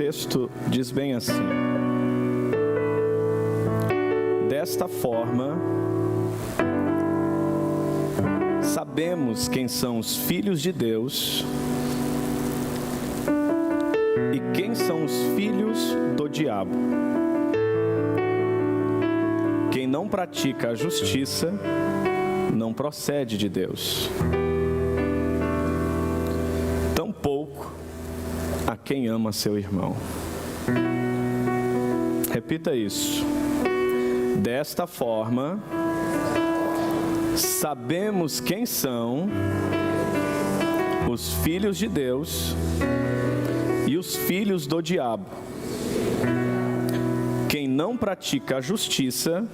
texto diz bem assim: desta forma, sabemos quem são os filhos de Deus e quem são os filhos do diabo. Quem não pratica a justiça não procede de Deus. Tampouco a quem ama seu irmão. Repita isso. Desta forma, sabemos quem são os filhos de Deus e os filhos do diabo. Quem não pratica a justiça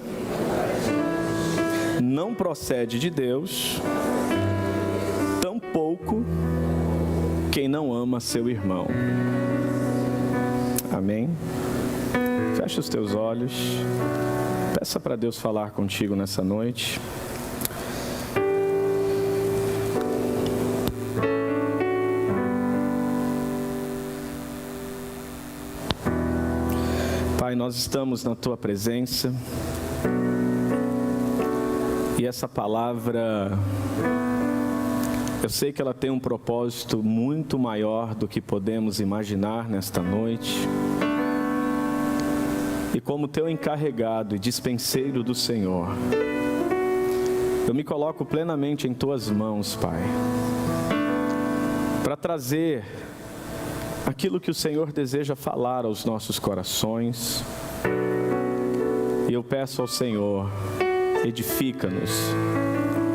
não procede de Deus, tampouco quem não ama seu irmão. Amém? Feche os teus olhos. Peça para Deus falar contigo nessa noite. Pai, nós estamos na Tua presença e essa palavra, eu sei que ela tem um propósito muito maior do que podemos imaginar nesta noite. E como Teu encarregado e dispenseiro do Senhor, eu me coloco plenamente em Tuas mãos, Pai, para trazer aquilo que o Senhor deseja falar aos nossos corações. E eu peço ao Senhor, edifica-nos,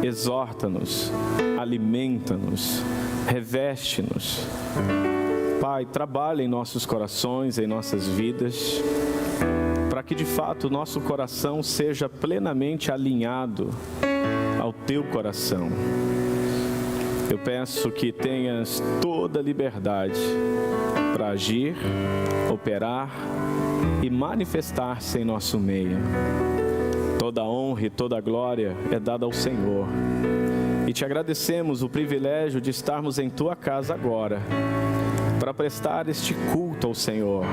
exorta-nos, alimenta-nos, reveste-nos. Pai, trabalha em nossos corações, em nossas vidas, para que de fato o nosso coração seja plenamente alinhado ao Teu coração. Eu peço que tenhas toda a liberdade para agir, operar e manifestar-se em nosso meio. Toda a honra e toda a glória é dada ao Senhor. E te agradecemos o privilégio de estarmos em Tua casa agora, para prestar este culto ao Senhor,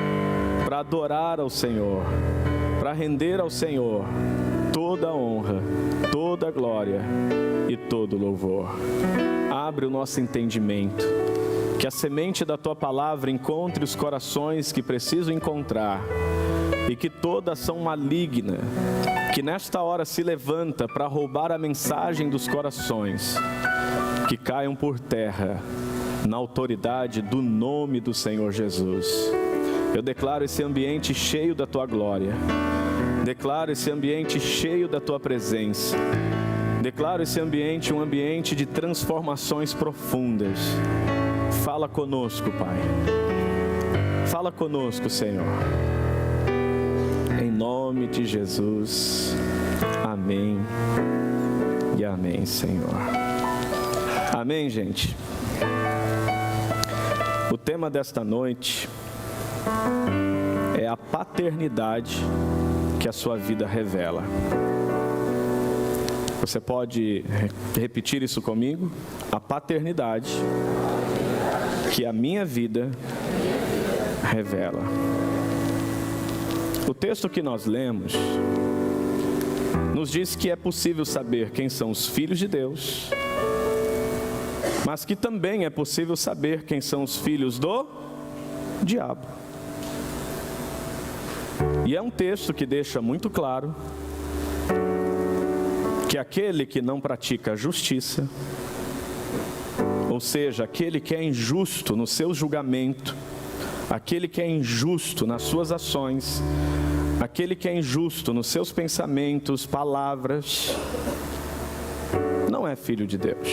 para adorar ao Senhor, para render ao Senhor toda a honra, toda a glória e todo o louvor. Abre o nosso entendimento, que a semente da Tua palavra encontre os corações que precisam encontrar, e que toda ação maligna que nesta hora se levanta para roubar a mensagem dos corações, que caiam por terra na autoridade do nome do Senhor Jesus. Eu declaro esse ambiente cheio da Tua glória, declaro esse ambiente cheio da Tua presença, declaro esse ambiente um ambiente de transformações profundas. Fala conosco, Pai. Fala conosco, Senhor. Em nome de Jesus. Amém. E amém, Senhor. Amém, gente. O tema desta noite é a paternidade que a sua vida revela. Você pode repetir isso comigo? A paternidade que a minha vida revela. O texto que nós lemos nos diz que é possível saber quem são os filhos de Deus, mas que também é possível saber quem são os filhos do diabo. E é um texto que deixa muito claro que aquele que não pratica a justiça, ou seja, aquele que é injusto no seu julgamento, aquele que é injusto nas suas ações, aquele que é injusto nos seus pensamentos, palavras, não é filho de Deus.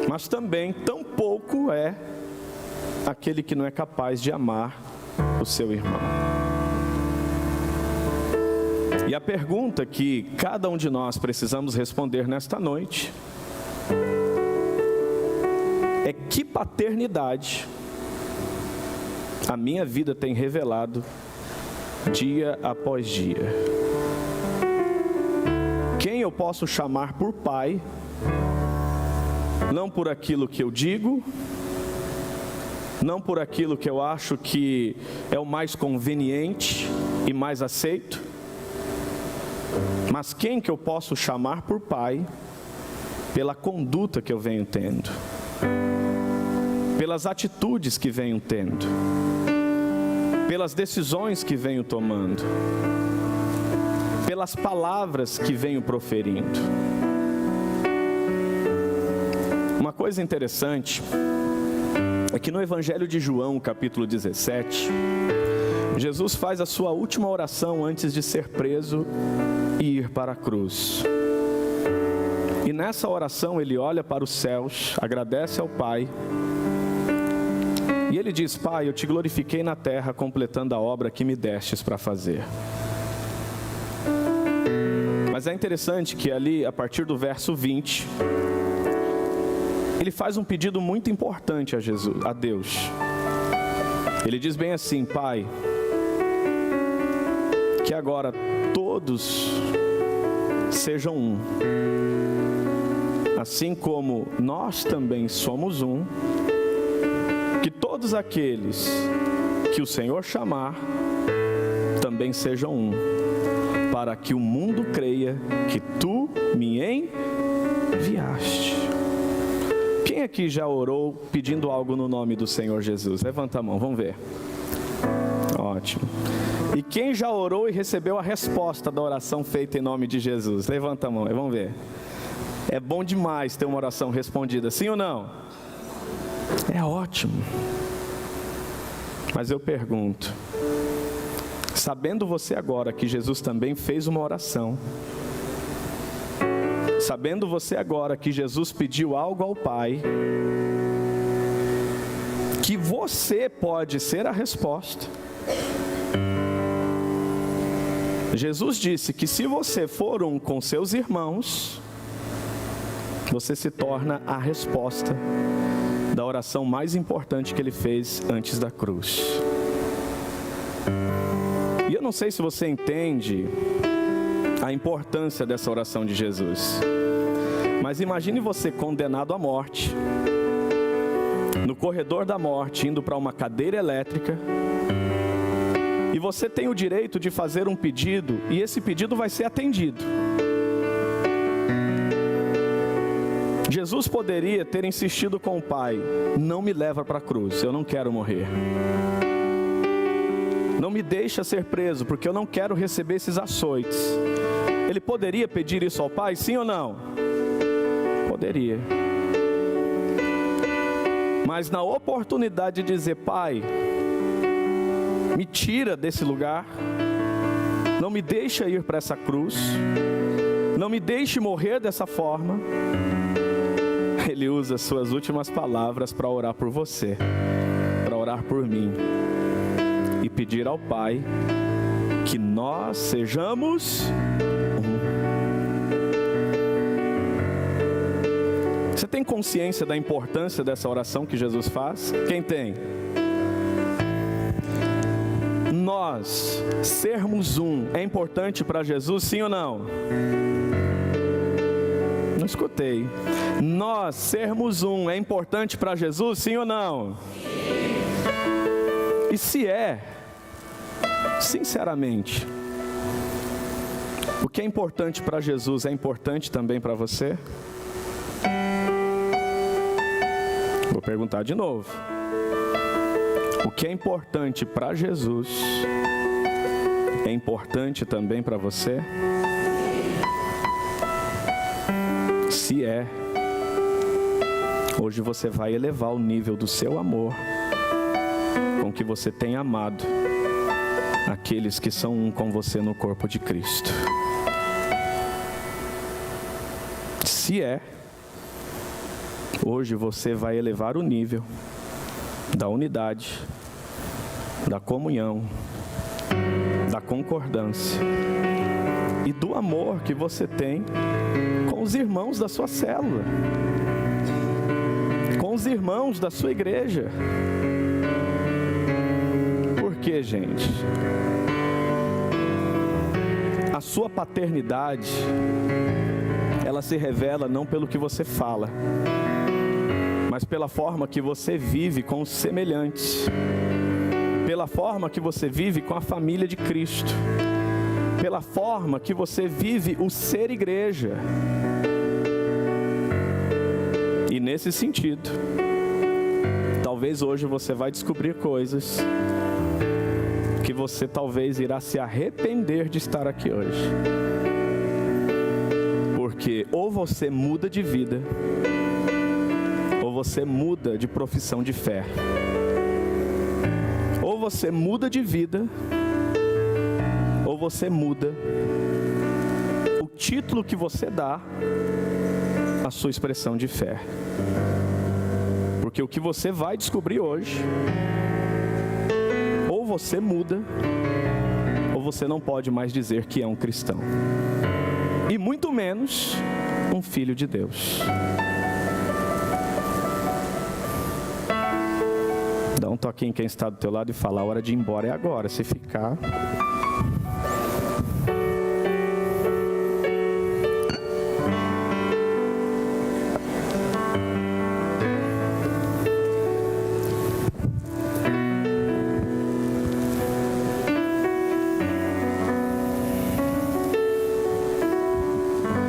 Mas também, tampouco é aquele que não é capaz de amar o seu irmão. E a pergunta que cada um de nós precisamos responder nesta noite é: que paternidade a minha vida tem revelado dia após dia? Quem eu posso chamar por pai, não por aquilo que eu digo, não por aquilo que eu acho que é o mais conveniente e mais aceito, mas quem que eu posso chamar por pai pela conduta que eu venho tendo, pelas atitudes que venho tendo, pelas decisões que venho tomando, pelas palavras que venho proferindo. Uma coisa interessante é que no Evangelho de João, capítulo 17, Jesus faz a sua última oração antes de ser preso e ir para a cruz. E nessa oração ele olha para os céus, agradece ao Pai, e ele diz: Pai, eu te glorifiquei na terra, completando a obra que me destes para fazer. Mas é interessante que ali, a partir do verso 20, ele faz um pedido muito importante a Deus. Ele diz bem assim: Pai, que agora todos sejam um, assim como nós também somos um, que todos aqueles que o Senhor chamar também sejam um, para que o mundo creia que tu me enviaste. Quem aqui já orou pedindo algo no nome do Senhor Jesus? Levanta a mão, vamos ver. Ótimo. E quem já orou e recebeu a resposta da oração feita em nome de Jesus? Levanta a mão, vamos ver. É bom demais ter uma oração respondida, sim ou não? É ótimo. Mas eu pergunto, sabendo você agora que Jesus também fez uma oração, sabendo você agora que Jesus pediu algo ao Pai, que você pode ser a resposta. Jesus disse que se você for um com seus irmãos, você se torna a resposta da oração mais importante que ele fez antes da cruz. E eu não sei se você entende a importância dessa oração de Jesus, mas imagine você condenado à morte, no corredor da morte, indo para uma cadeira elétrica, e você tem o direito de fazer um pedido, e esse pedido vai ser atendido. Jesus poderia ter insistido com o Pai: não me leva para a cruz, eu não quero morrer. Não me deixa ser preso, porque eu não quero receber esses açoites. Ele poderia pedir isso ao Pai, sim ou não? Poderia. Mas na oportunidade de dizer: Pai, me tira desse lugar, não me deixa ir para essa cruz, não me deixe morrer dessa forma, ele usa suas últimas palavras para orar por você, para orar por mim, e pedir ao Pai que nós sejamos um. Você tem consciência da importância dessa oração que Jesus faz? Quem tem? Nós sermos um é importante para Jesus, sim ou não? Não escutei. Nós sermos um é importante para Jesus, sim ou não? E se é, sinceramente, o que é importante para Jesus é importante também para você? Vou perguntar de novo. O que é importante para Jesus é importante também para você? Se é, hoje você vai elevar o nível do seu amor com que você tem amado aqueles que são um com você no corpo de Cristo. Se é, hoje você vai elevar o nível da unidade, da comunhão, da concordância e do amor que você tem com os irmãos da sua célula, com os irmãos da sua igreja. Por quê, gente? A sua paternidade, ela se revela não pelo que você fala, mas pela forma que você vive com os semelhantes, pela forma que você vive com a família de Cristo, pela forma que você vive o ser igreja. E nesse sentido, talvez hoje você vai descobrir coisas que você talvez irá se arrepender de estar aqui hoje. Porque ou você muda de vida, ou você muda de profissão de fé. Ou você muda de vida, ou você muda o título que você dá à sua expressão de fé. Porque o que você vai descobrir hoje, ou você muda, ou você não pode mais dizer que é um cristão. E muito menos um filho de Deus. Dá um toquinho em quem está do teu lado e fala: a hora de ir embora é agora. Se ficar...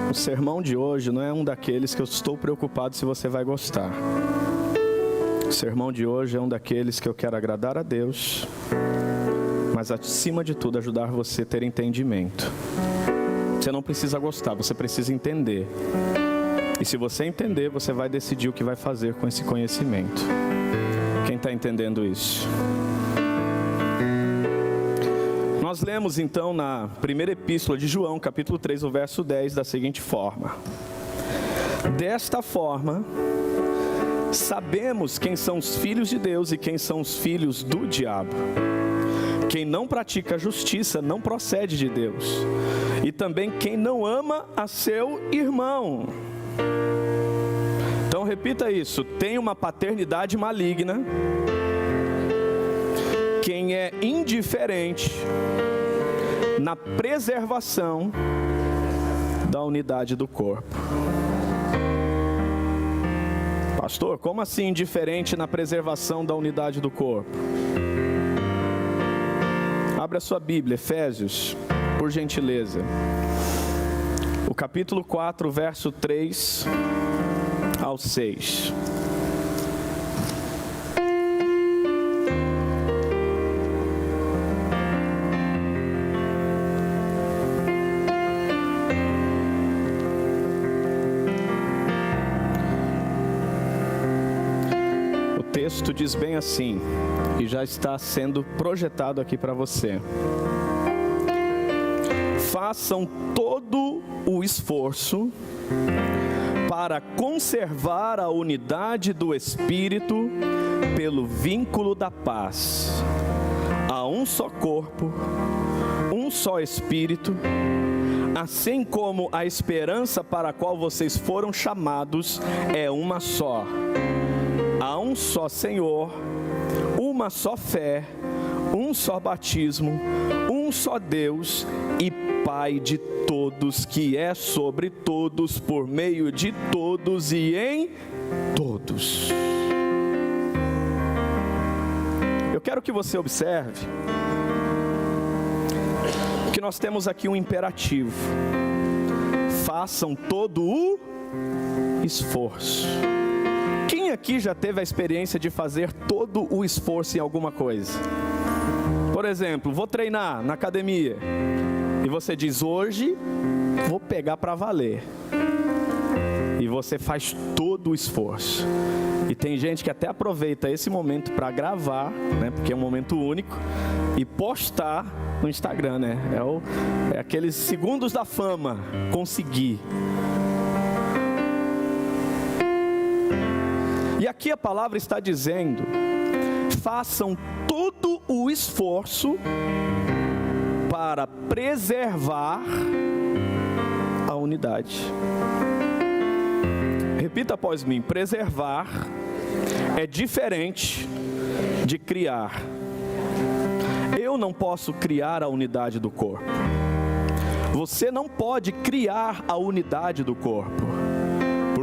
O sermão de hoje não é um daqueles que eu estou preocupado se você vai gostar. O sermão de hoje é um daqueles que eu quero agradar a Deus, mas acima de tudo ajudar você a ter entendimento. Você não precisa gostar, você precisa entender. E se você entender, você vai decidir o que vai fazer com esse conhecimento. Quem está entendendo isso? Nós lemos então na primeira epístola de João, capítulo 3, o verso 10, da seguinte forma: desta forma, sabemos quem são os filhos de Deus e quem são os filhos do diabo. Quem não pratica a justiça não procede de Deus, e também quem não ama a seu irmão. Então repita isso: tem uma paternidade maligna. Quem é indiferente na preservação da unidade do corpo. Pastor, como assim indiferente na preservação da unidade do corpo? Abra sua Bíblia, Efésios, por gentileza. O capítulo 4, verso 3 ao 6. O texto diz bem assim, e já está sendo projetado aqui para você: façam todo o esforço para conservar a unidade do Espírito pelo vínculo da paz. Há um só corpo, um só Espírito, assim como a esperança para a qual vocês foram chamados é uma só. Há um só Senhor, uma só fé, um só batismo, um só Deus e Pai de todos, que é sobre todos, por meio de todos e em todos. Eu quero que você observe que nós temos aqui um imperativo: façam todo o esforço. Quem aqui já teve a experiência de fazer todo o esforço em alguma coisa? Por exemplo, vou treinar na academia e você diz: hoje vou pegar para valer. E você faz todo o esforço. E tem gente que até aproveita esse momento para gravar, né, porque é um momento único, e postar no Instagram, né? É aqueles segundos da fama, conseguir. E aqui a palavra está dizendo: façam todo o esforço para preservar a unidade. Repita após mim: preservar é diferente de criar. Eu não posso criar a unidade do corpo. Você não pode criar a unidade do corpo.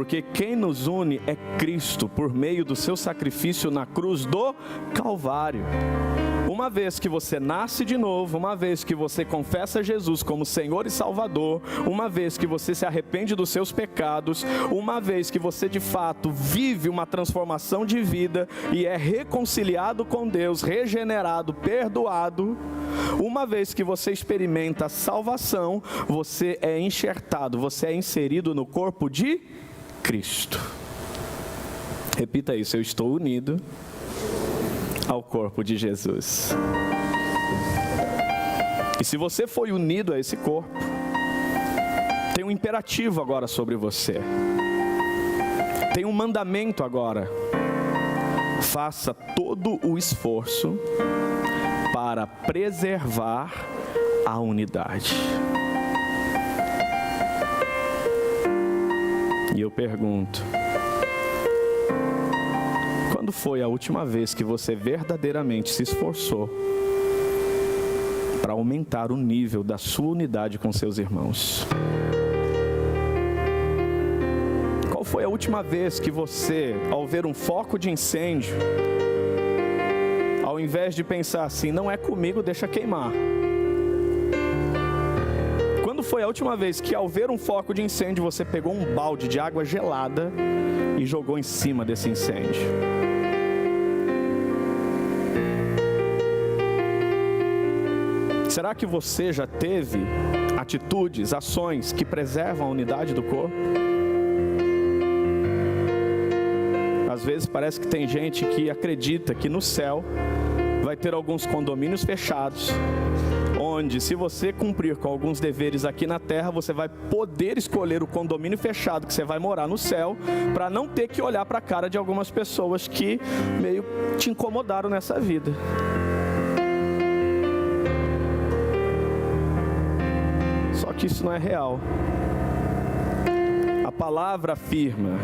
Porque quem nos une é Cristo, por meio do seu sacrifício na cruz do Calvário. Uma vez que você nasce de novo, uma vez que você confessa Jesus como Senhor e Salvador, uma vez que você se arrepende dos seus pecados, uma vez que você de fato vive uma transformação de vida e é reconciliado com Deus, regenerado, perdoado, uma vez que você experimenta a salvação, você é enxertado, você é inserido no corpo de Cristo. Repita isso: eu estou unido ao corpo de Jesus. E se você foi unido a esse corpo, tem um imperativo agora sobre você. Tem um mandamento agora. Faça todo o esforço para preservar a unidade. E eu pergunto: quando foi a última vez que você verdadeiramente se esforçou para aumentar o nível da sua unidade com seus irmãos? Qual foi a última vez que você, ao ver um foco de incêndio, ao invés de pensar assim, não é comigo, deixa queimar? Quando foi a última vez que, ao ver um foco de incêndio, você pegou um balde de água gelada e jogou em cima desse incêndio? Será que você já teve atitudes, ações que preservam a unidade do corpo? Às vezes parece que tem gente que acredita que no céu vai ter alguns condomínios fechados, onde, se você cumprir com alguns deveres aqui na terra, você vai poder escolher o condomínio fechado que você vai morar no céu, para não ter que olhar para a cara de algumas pessoas que meio te incomodaram nessa vida. Só que isso não é real. A palavra afirma: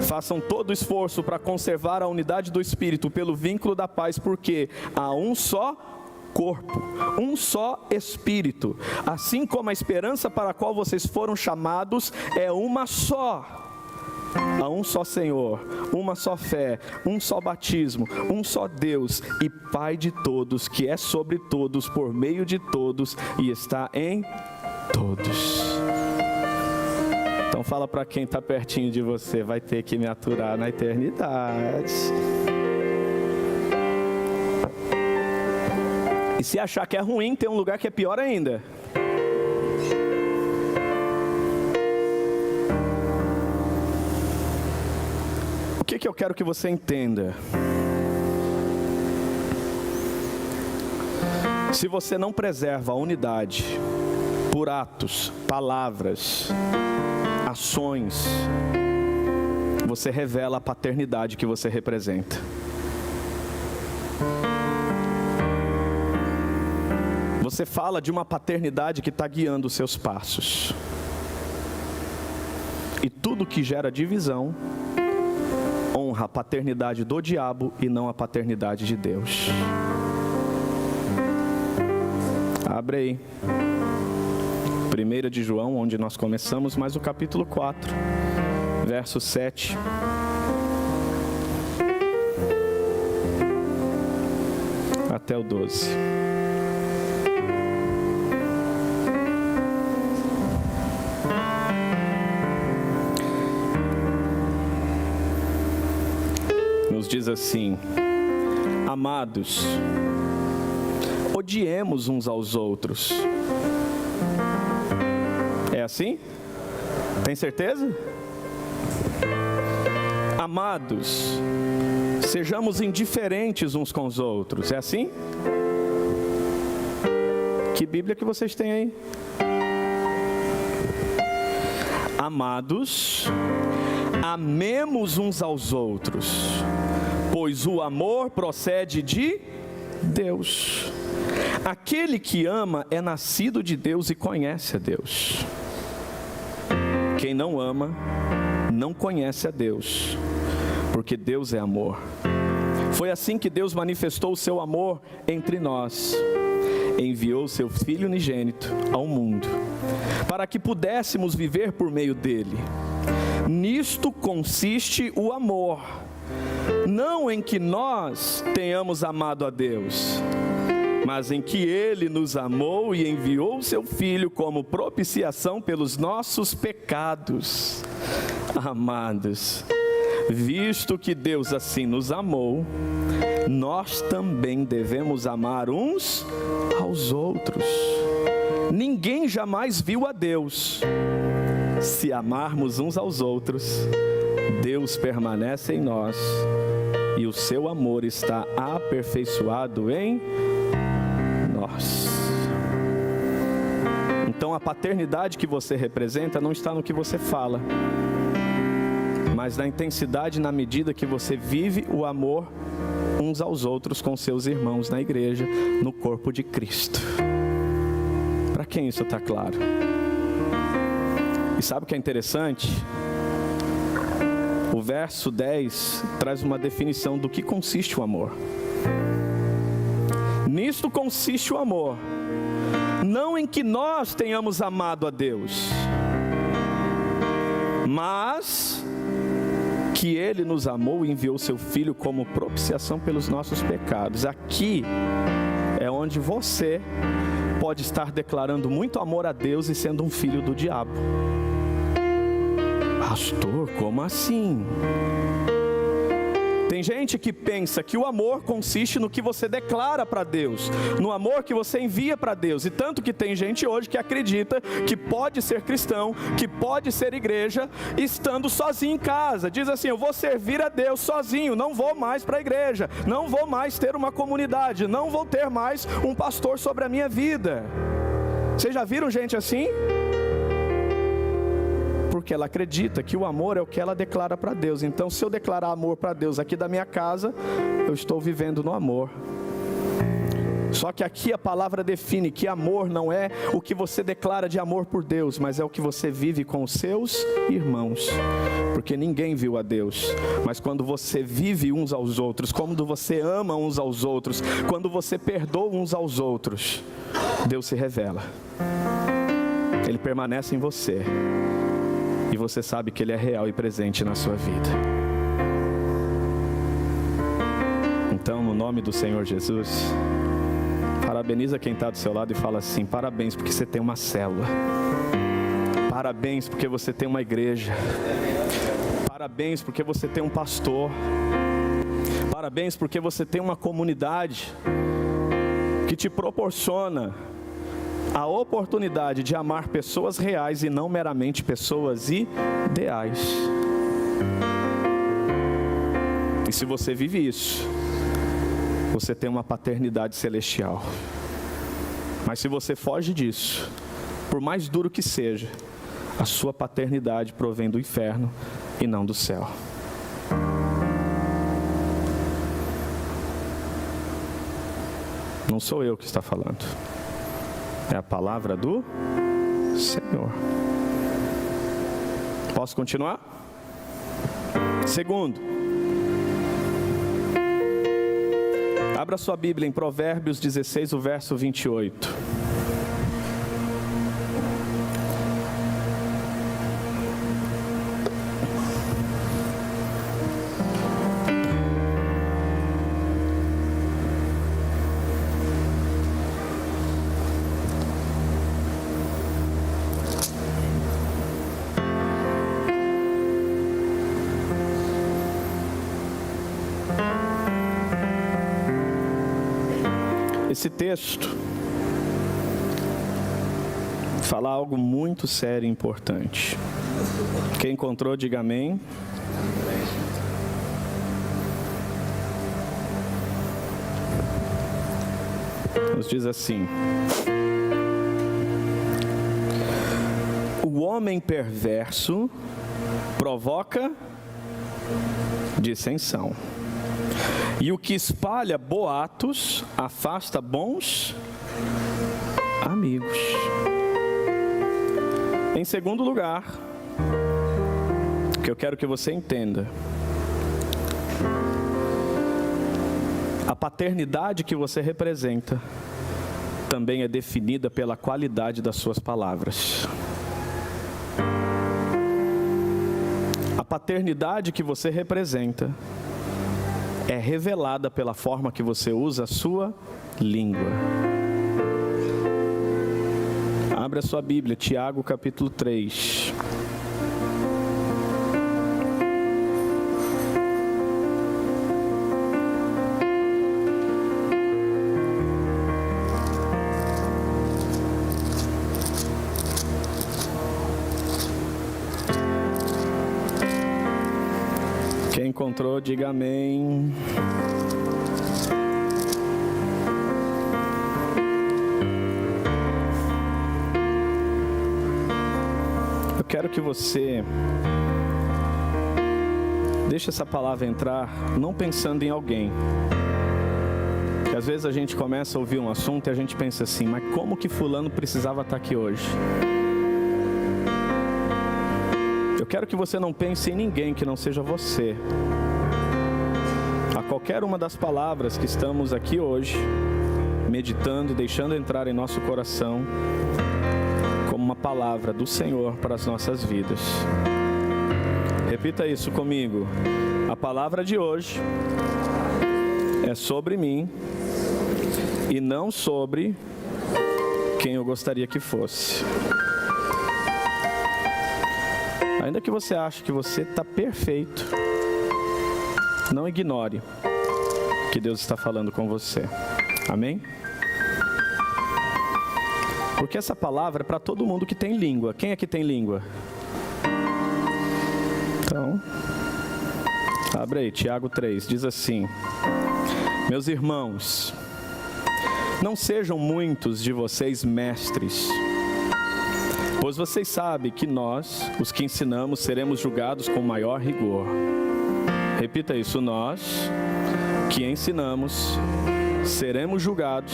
façam todo o esforço para conservar a unidade do Espírito pelo vínculo da paz, porque há um só corpo, um só Espírito, assim como a esperança para a qual vocês foram chamados é uma só. Há um só Senhor, uma só fé, um só batismo, um só Deus e Pai de todos, que é sobre todos, por meio de todos e está em todos. Então fala para quem está pertinho de você: vai ter que me aturar na eternidade. E se achar que é ruim, tem um lugar que é pior ainda. O que eu quero que você entenda? Se você não preserva a unidade por atos, palavras, ações, você revela a paternidade que você representa. Você fala de uma paternidade que está guiando os seus passos. E tudo que gera divisão honra a paternidade do diabo e não a paternidade de Deus. Abre aí 1 de João, onde nós começamos, mas o capítulo 4, verso 7. Até o 12. Nos diz assim: amados, odiemos uns aos outros. É assim? Tem certeza? Amados, sejamos indiferentes uns com os outros. É assim? Que Bíblia que vocês têm aí? Amados, amemos uns aos outros, pois o amor procede de Deus. Aquele que ama é nascido de Deus e conhece a Deus. Quem não ama, não conhece a Deus, porque Deus é amor. Foi assim que Deus manifestou o seu amor entre nós. Enviou seu Filho unigênito ao mundo, para que pudéssemos viver por meio dele. Nisto consiste o amor, não em que nós tenhamos amado a Deus, mas em que Ele nos amou e enviou o seu Filho como propiciação pelos nossos pecados. Amados, visto que Deus assim nos amou, nós também devemos amar uns aos outros. Ninguém jamais viu a Deus. Se amarmos uns aos outros, Deus permanece em nós e o seu amor está aperfeiçoado em nós. Então a paternidade que você representa não está no que você fala, mas na intensidade e na medida que você vive o amor uns aos outros com seus irmãos na igreja, no corpo de Cristo. Para quem isso está claro? E sabe o que é interessante? O verso 10 traz uma definição do que consiste o amor. Nisto consiste o amor, não em que nós tenhamos amado a Deus, mas que Ele nos amou e enviou seu Filho como propiciação pelos nossos pecados. Aqui é onde você pode estar declarando muito amor a Deus e sendo um filho do diabo. Pastor, como assim? Tem gente que pensa que o amor consiste no que você declara para Deus, no amor que você envia para Deus. E tanto que tem gente hoje que acredita que pode ser cristão, que pode ser igreja, estando sozinho em casa. Diz assim: eu vou servir a Deus sozinho, não vou mais para a igreja, não vou mais ter uma comunidade, não vou ter mais um pastor sobre a minha vida. Vocês já viram gente assim? Porque ela acredita que o amor é o que ela declara para Deus. Então, se eu declarar amor para Deus aqui da minha casa, eu estou vivendo no amor. Só que aqui a palavra define que amor não é o que você declara de amor por Deus, mas é o que você vive com os seus irmãos. Porque ninguém viu a Deus, mas quando você vive uns aos outros, quando você ama uns aos outros, quando você perdoa uns aos outros, Deus se revela. Ele permanece em você. E você sabe que Ele é real e presente na sua vida. Então, no nome do Senhor Jesus, parabeniza quem está do seu lado e fala assim: parabéns porque você tem uma célula. Parabéns porque você tem uma igreja. Parabéns porque você tem um pastor. Parabéns porque você tem uma comunidade que te proporciona a oportunidade de amar pessoas reais e não meramente pessoas ideais. E se você vive isso, você tem uma paternidade celestial. Mas se você foge disso, por mais duro que seja, a sua paternidade provém do inferno e não do céu. Não sou eu que está falando. É a palavra do Senhor. Posso continuar? Segundo, abra sua Bíblia em Provérbios 16, o verso 28. Esse texto fala algo muito sério e importante. Quem encontrou, diga amém. Nos diz assim: o homem perverso provoca dissensão, e o que espalha boatos afasta bons amigos. Em segundo lugar, que eu quero que você entenda, a paternidade que você representa também é definida pela qualidade das suas palavras. paternidade que você representa é revelada pela forma que você usa a sua língua. Abra a sua Bíblia, Tiago capítulo 3. Quem encontrou, diga amém. Eu quero que você deixe essa palavra entrar, não pensando em alguém. Porque às vezes a gente começa a ouvir um assunto e a gente pensa assim, mas como que fulano precisava estar aqui hoje? Eu quero que você não pense em ninguém que não seja você. A qualquer uma das palavras que estamos aqui hoje, meditando e deixando entrar em nosso coração, como uma palavra do Senhor para as nossas vidas. Repita isso comigo. A palavra de hoje é sobre mim e não sobre quem eu gostaria que fosse. Ainda que você ache que você está perfeito, não ignore que Deus está falando com você. Amém? Porque essa palavra é para todo mundo que tem língua. Quem aqui tem língua? Então, abre aí, Tiago 3, diz assim: meus irmãos, não sejam muitos de vocês mestres, pois vocês sabem que nós, os que ensinamos, seremos julgados com maior rigor. Repita isso, nós que ensinamos, seremos julgados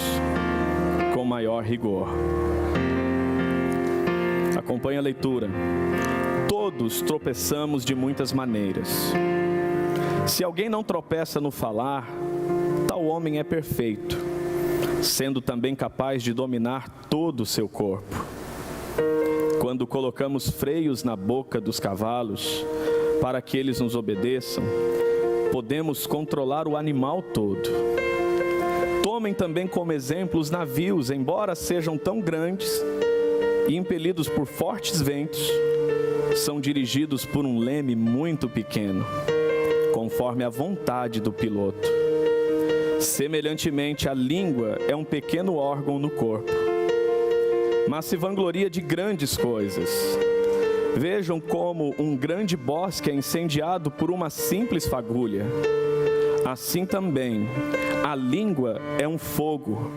com maior rigor. Acompanhe a leitura. Todos tropeçamos de muitas maneiras. Se alguém não tropeça no falar, tal homem é perfeito, sendo também capaz de dominar todo o seu corpo. Quando colocamos freios na boca dos cavalos, para que eles nos obedeçam, podemos controlar o animal todo. Tomem também como exemplo os navios, embora sejam tão grandes e impelidos por fortes ventos, são dirigidos por um leme muito pequeno, conforme a vontade do piloto. Semelhantemente, a língua é um pequeno órgão no corpo, mas se vangloria de grandes coisas. Vejam como um grande bosque é incendiado por uma simples fagulha. Assim também, a língua é um fogo,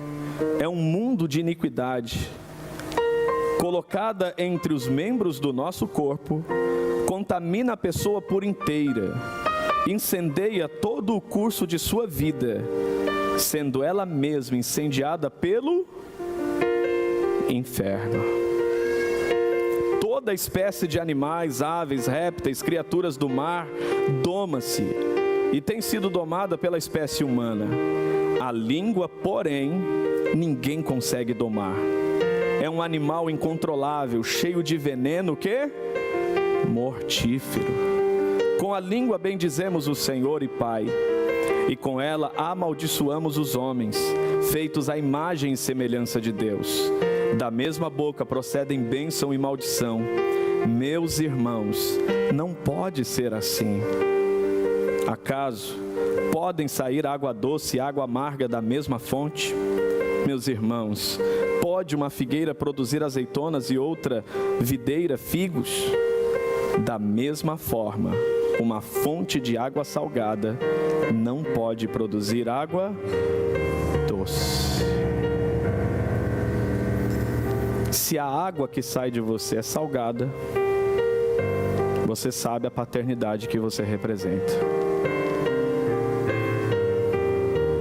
é um mundo de iniquidade. Colocada entre os membros do nosso corpo, contamina a pessoa por inteira, incendeia todo o curso de sua vida, sendo ela mesma incendiada pelo inferno. Toda espécie de animais, aves, répteis, criaturas do mar, doma-se e tem sido domada pela espécie humana. A língua, porém, ninguém consegue domar. É um animal incontrolável, cheio de veneno que? Mortífero. Com a língua bendizemos o Senhor e Pai, e com ela amaldiçoamos os homens, feitos à imagem e semelhança de Deus. Da mesma boca procedem bênção e maldição. Meus irmãos, não pode ser assim. Acaso podem sair água doce e água amarga da mesma fonte? Meus irmãos, pode uma figueira produzir azeitonas e outra videira figos? Da mesma forma, uma fonte de água salgada não pode produzir água doce. Se a água que sai de você é salgada, você sabe a paternidade que você representa.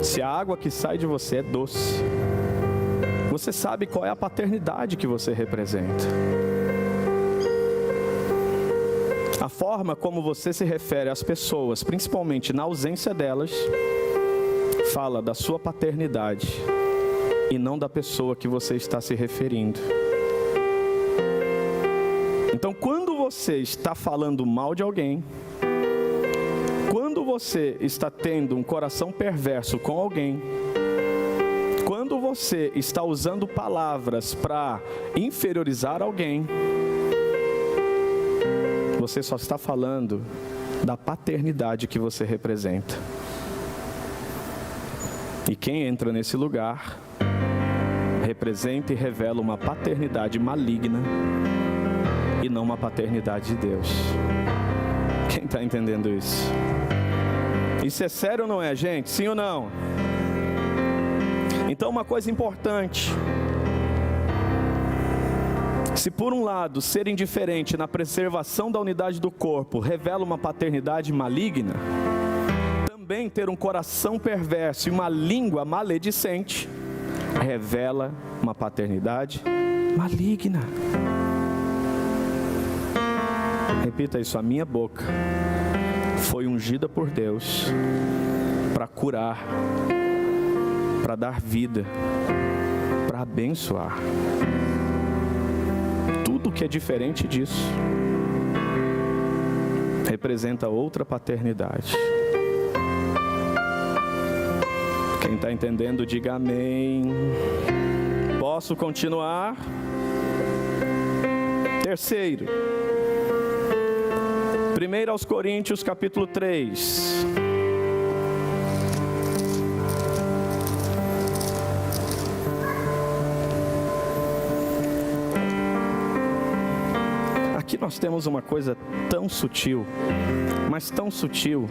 Se a água que sai de você é doce, você sabe qual é a paternidade que você representa. A forma como você se refere às pessoas, principalmente na ausência delas, fala da sua paternidade e não da pessoa que você está se referindo. Então, quando você está falando mal de alguém, quando você está tendo um coração perverso com alguém, quando você está usando palavras para inferiorizar alguém, você só está falando da paternidade que você representa. E quem entra nesse lugar representa e revela uma paternidade maligna e não uma paternidade de Deus. Quem está entendendo isso? Isso é sério ou não é, gente? Sim ou não? Então, uma coisa importante: se por um lado ser indiferente na preservação da unidade do corpo revela uma paternidade maligna, também ter um coração perverso e uma língua maledicente revela uma paternidade maligna. Repita isso: a minha boca foi ungida por Deus para curar, para dar vida, para abençoar. Tudo que é diferente disso representa outra paternidade. Quem está entendendo, diga amém. Posso continuar? Terceiro, 1 aos Coríntios capítulo 3. Aqui nós temos uma coisa tão sutil, mas tão sutil,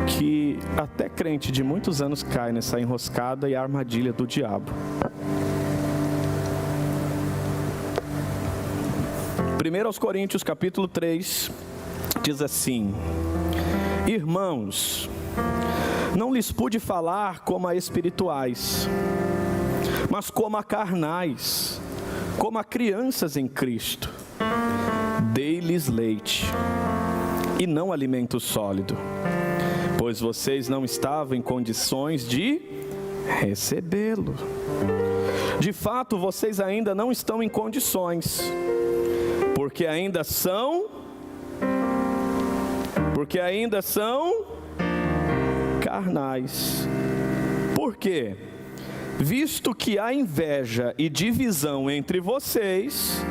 que até crente de muitos anos cai nessa enroscada e armadilha do diabo. 1 aos Coríntios capítulo 3 diz assim: Irmãos, não lhes pude falar como a espirituais, mas como a carnais, como a crianças em Cristo. Dei-lhes leite e não alimento sólido, pois vocês não estavam em condições de recebê-lo. De fato, vocês ainda não estão em condições, porque ainda são carnais. Por quê? Visto que há inveja e divisão entre vocês,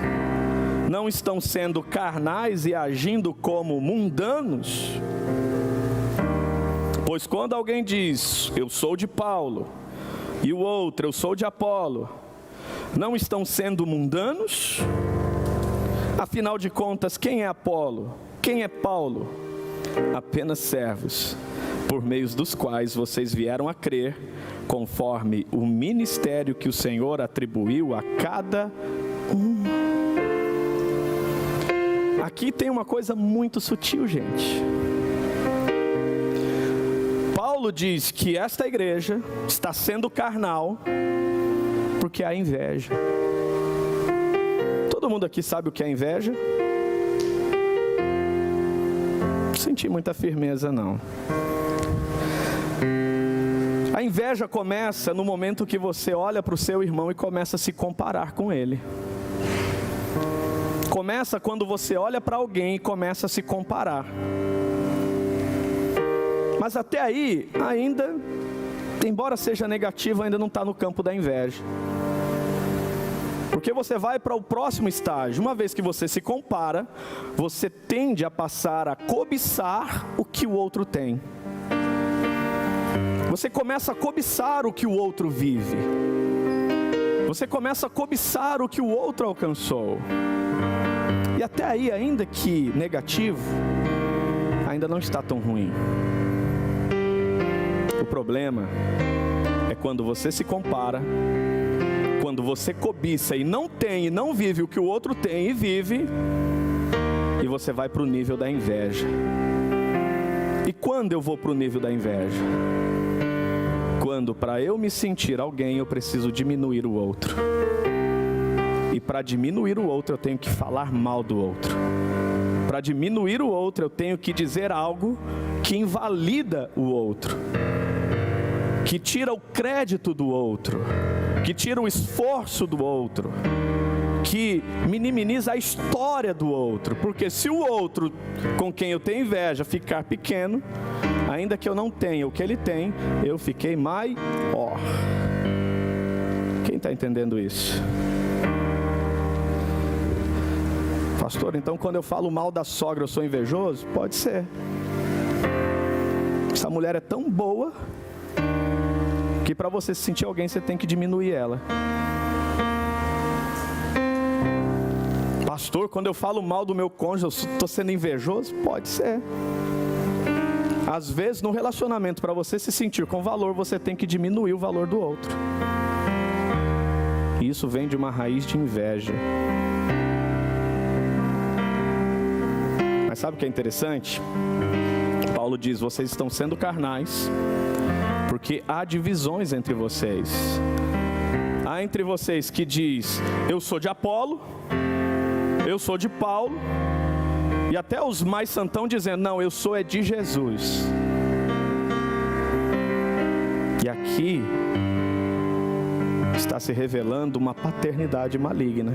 não estão sendo carnais e agindo como mundanos? Pois quando alguém diz, eu sou de Paulo, e o outro, eu sou de Apolo, não estão sendo mundanos? Afinal de contas, quem é Apolo? Quem é Paulo? Apenas servos, por meio dos quais vocês vieram a crer, conforme o ministério que o Senhor atribuiu a cada um. Aqui tem uma coisa muito sutil, gente. Paulo diz que esta igreja está sendo carnal porque há inveja. Todo mundo aqui sabe o que é inveja? Não senti muita firmeza, não. A inveja começa no momento que você olha para o seu irmão e começa a se comparar com ele. Começa quando você olha para alguém e começa a se comparar. Mas até aí, ainda, embora seja negativo, ainda não está no campo da inveja. Porque você vai para o próximo estágio. Uma vez que você se compara, você tende a passar a cobiçar o que o outro tem. Você começa a cobiçar o que o outro vive. Você começa a cobiçar o que o outro alcançou. E até aí, ainda que negativo, ainda não está tão ruim. O problema é quando você se compara, quando você cobiça e não tem e não vive o que o outro tem e vive, e você vai para o nível da inveja. E quando eu vou para o nível da inveja? Quando para eu me sentir alguém eu preciso diminuir o outro. E para diminuir o outro eu tenho que falar mal do outro. Para diminuir o outro eu tenho que dizer algo que invalida o outro, que tira o crédito do outro, que tira o esforço do outro. que minimiza a história do outro, porque se o outro com quem eu tenho inveja ficar pequeno, ainda que eu não tenha o que ele tem, eu fiquei maior. Quem está entendendo isso? Pastor, então quando eu falo mal da sogra eu sou invejoso? Pode ser. Essa mulher é tão boa que para você se sentir alguém, você tem que diminuir ela. Pastor, quando eu falo mal do meu cônjuge, eu estou sendo invejoso? Pode ser. Às vezes, no relacionamento, para você se sentir com valor, você tem que diminuir o valor do outro. E isso vem de uma raiz de inveja. Mas sabe o que é interessante? Paulo diz, vocês estão sendo carnais, porque há divisões entre vocês. Há entre vocês que diz, eu sou de Apolo, eu sou de Paulo, e até os mais santão dizendo, não, eu sou é de Jesus. E aqui está se revelando uma paternidade maligna.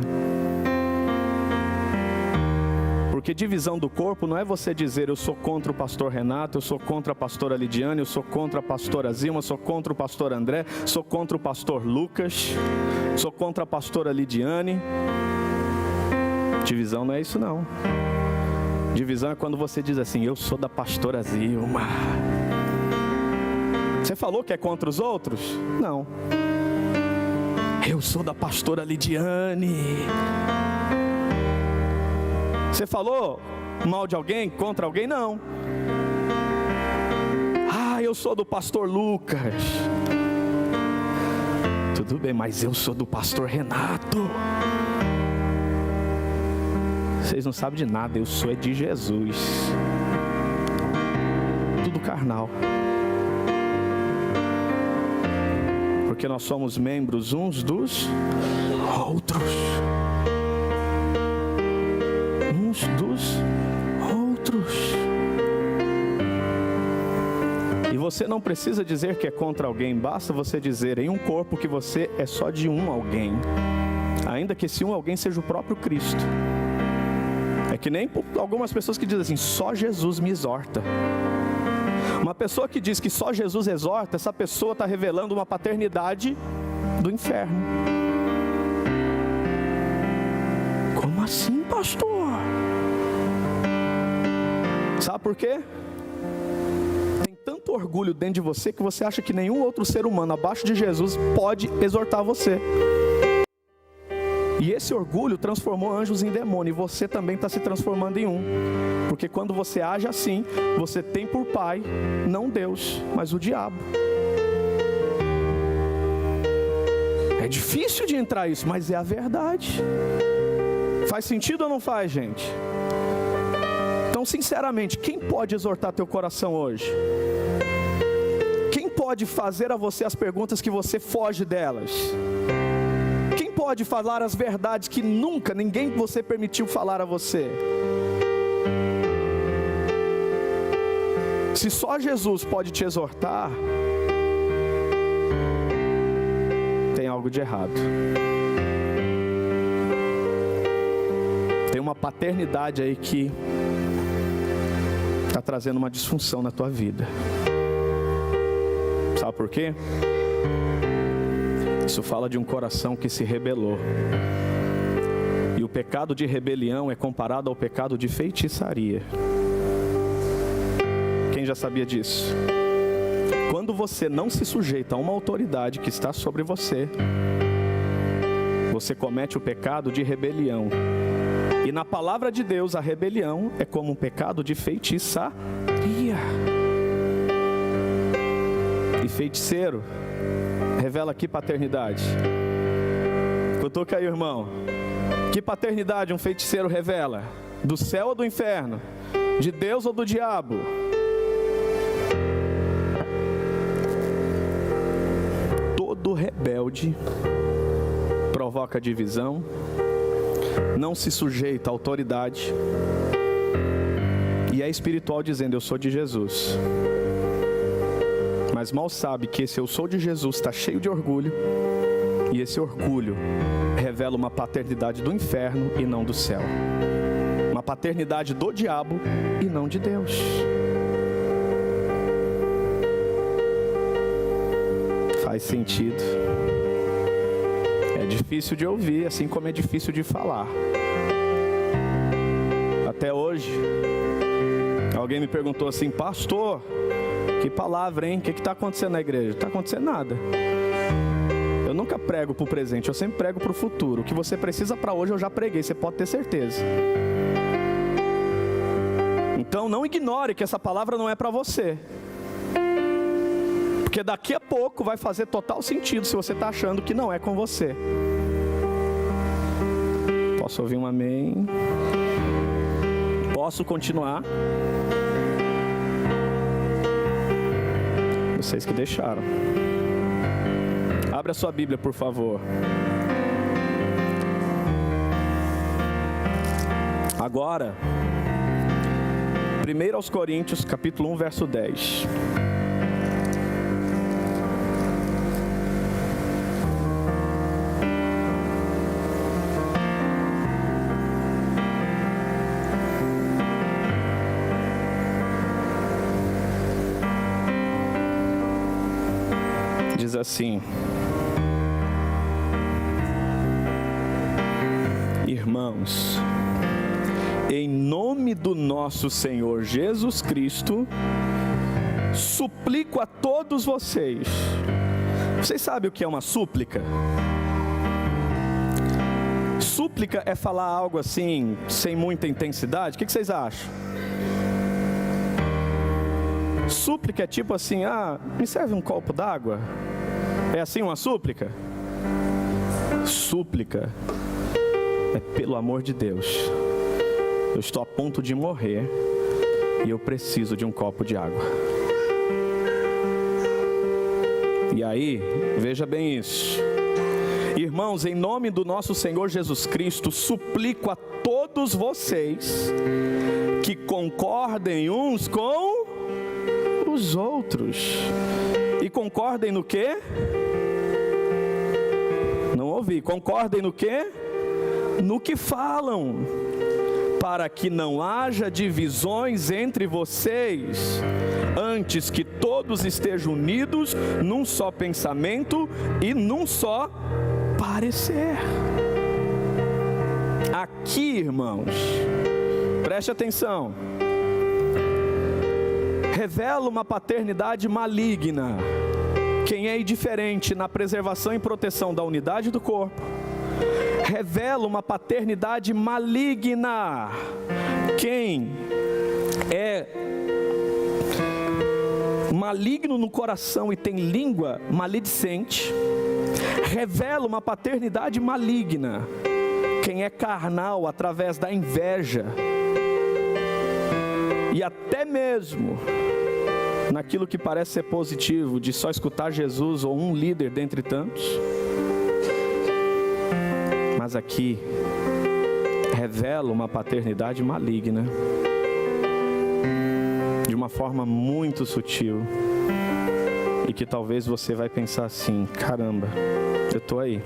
Porque divisão do corpo não é você dizer, eu sou contra o pastor Renato, eu sou contra a pastora Lidiane, eu sou contra a pastora Zilma, eu sou contra o pastor André, sou contra o pastor Lucas, sou contra a pastora Lidiane. Divisão não é isso não. Divisão é quando você diz assim, eu sou da pastora Zilma. Você falou que é contra os outros? Não. Eu sou da pastora Lidiane. Você falou mal de alguém, contra alguém? Não. Ah, eu sou do pastor Lucas. Tudo bem, mas eu sou do pastor Renato. Vocês não sabem de nada, eu sou é de Jesus. Tudo carnal. Porque nós somos membros uns dos outros. Uns dos outros. E você não precisa dizer que é contra alguém, basta você dizer em um corpo que você é só de um alguém. Ainda que esse um alguém seja o próprio Cristo. É que nem algumas pessoas que dizem assim, só Jesus me exorta. Uma pessoa que diz que só Jesus exorta, essa pessoa está revelando uma paternidade do inferno. Como assim, pastor? Sabe por quê? Tem tanto orgulho dentro de você que você acha que nenhum outro ser humano abaixo de Jesus pode exortar você. E esse orgulho transformou anjos em demônio, e você também está se transformando em um. Porque quando você age assim, você tem por pai, não Deus, mas o diabo. É difícil de entrar isso, mas é a verdade. Faz sentido ou não faz, gente? Então, sinceramente, quem pode exortar teu coração hoje? Quem pode fazer a você as perguntas que você foge delas? Quem pode falar as verdades que nunca ninguém você permitiu falar a você? Se só Jesus pode te exortar, tem algo de errado. Tem uma paternidade aí que está trazendo uma disfunção na tua vida. Sabe por quê? Isso fala de um coração que se rebelou. E o pecado de rebelião é comparado ao pecado de feitiçaria. Quem já sabia disso? Quando você não se sujeita a uma autoridade que está sobre você, você comete o pecado de rebelião. E na palavra de Deus, a rebelião é como um pecado de feitiçaria. E feiticeiro revela que paternidade? Cutuca aí, irmão. Que paternidade um feiticeiro revela? Do céu ou do inferno? De Deus ou do diabo? Todo rebelde provoca divisão, não se sujeita à autoridade e é espiritual dizendo, eu sou de Jesus. Mas mal sabe que esse eu sou de Jesus está cheio de orgulho E esse orgulho revela uma paternidade do inferno e não do céu. Uma paternidade do diabo e não de Deus. Faz sentido. É difícil de ouvir, assim como é difícil de falar. Até hoje, alguém me perguntou assim: pastor, que palavra, hein? O que está acontecendo na igreja? Não está acontecendo nada. Eu nunca prego para o presente, eu sempre prego para o futuro. O que você precisa para hoje eu já preguei, você pode ter certeza. Então não ignore que essa palavra não é para você. Porque daqui a pouco vai fazer total sentido se você está achando que não é com você. Posso ouvir um amém? Posso continuar? Vocês que deixaram. Abra sua Bíblia, por favor. Agora, 1 aos Coríntios, capítulo 1, verso 10. Diz assim: irmãos, em nome do nosso Senhor Jesus Cristo, suplico a todos vocês. Vocês sabem o que é uma súplica? Súplica é falar algo assim, sem muita intensidade. O que vocês acham? Súplica é tipo assim: me serve um copo d'água? É assim uma súplica? Súplica é pelo amor de Deus. Eu estou a ponto de morrer e eu preciso de um copo de água. E aí, veja bem isso. Irmãos, em nome do nosso Senhor Jesus Cristo, suplico a todos vocês que concordem uns com os outros. E concordem no quê? Não ouvi. Concordem no quê? No que falam, para que não haja divisões entre vocês, antes que todos estejam unidos num só pensamento e num só parecer. Aqui, irmãos, preste atenção, revela uma paternidade maligna. Quem é indiferente na preservação e proteção da unidade do corpo, revela uma paternidade maligna. Quem é maligno no coração e tem língua maledicente, revela uma paternidade maligna. Quem é carnal através da inveja e até mesmo naquilo que parece ser positivo, de só escutar Jesus ou um líder dentre tantos. Mas aqui revela uma paternidade maligna, de uma forma muito sutil, e que talvez você vai pensar assim: caramba, eu estou aí.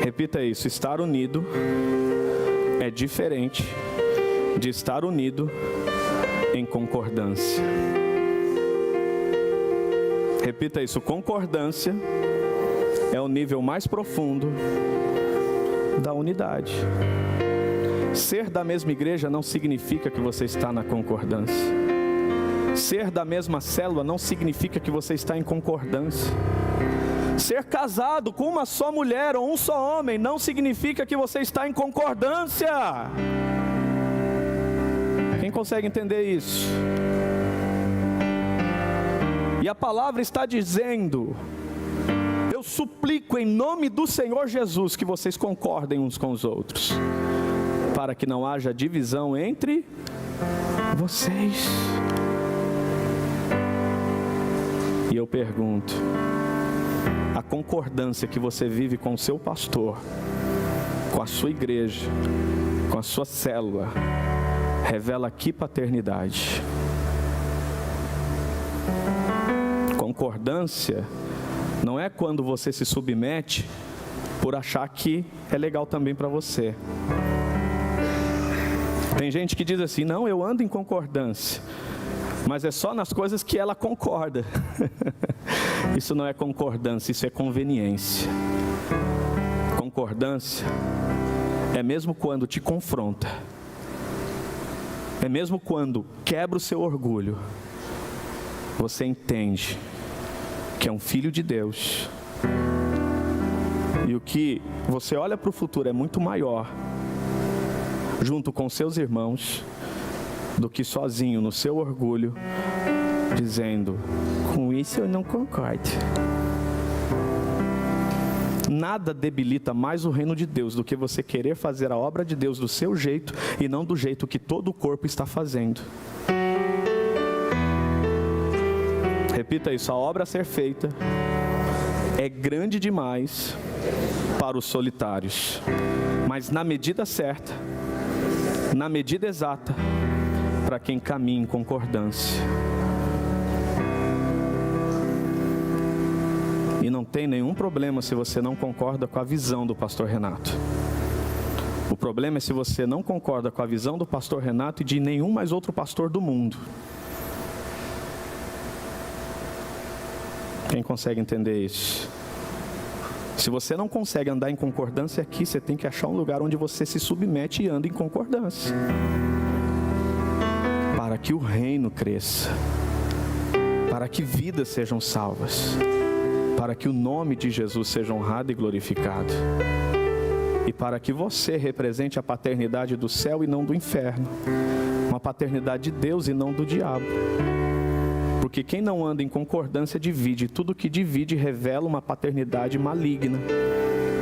Repita isso: estar unido é diferente de estar unido em concordância. Repita isso: concordância é o nível mais profundo da unidade. Ser da mesma igreja não significa que você está na concordância. Ser da mesma célula não significa que você está em concordância. Ser casado com uma só mulher ou um só homem não significa que você está em concordância. Quem consegue entender isso? E a palavra está dizendo: eu suplico em nome do Senhor Jesus que vocês concordem uns com os outros, para que não haja divisão entre vocês. E eu pergunto: a concordância que você vive com o seu pastor, com a sua igreja, com a sua célula, revela que paternidade? Concordância Não é quando você se submete por achar que é legal também para você. Tem gente que diz assim, não, eu ando em concordância, mas é só nas coisas que ela concorda. Isso não é concordância, isso é conveniência. Concordância é mesmo quando te confronta, é mesmo quando quebra o seu orgulho, você entende que é um filho de Deus, e o que você olha para o futuro é muito maior, junto com seus irmãos, do que sozinho no seu orgulho, dizendo, com isso eu não concordo. Nada debilita mais o reino de Deus do que você querer fazer a obra de Deus do seu jeito e não do jeito que todo o corpo está fazendo. Repita isso, a obra a ser feita é grande demais para os solitários, mas na medida certa, na medida exata, para quem caminha em concordância. E não tem nenhum problema se você não concorda com a visão do pastor Renato. O problema é se você não concorda com a visão do pastor Renato e de nenhum mais outro pastor do mundo. Quem consegue entender isso? Se você não consegue andar em concordância aqui, você tem que achar um lugar onde você se submete e anda em concordância, para que o reino cresça, para que vidas sejam salvas, para que o nome de Jesus seja honrado e glorificado, e para que você represente a paternidade do céu e não do inferno, uma paternidade de Deus e não do diabo. Porque quem não anda em concordância divide, tudo que divide revela uma paternidade maligna.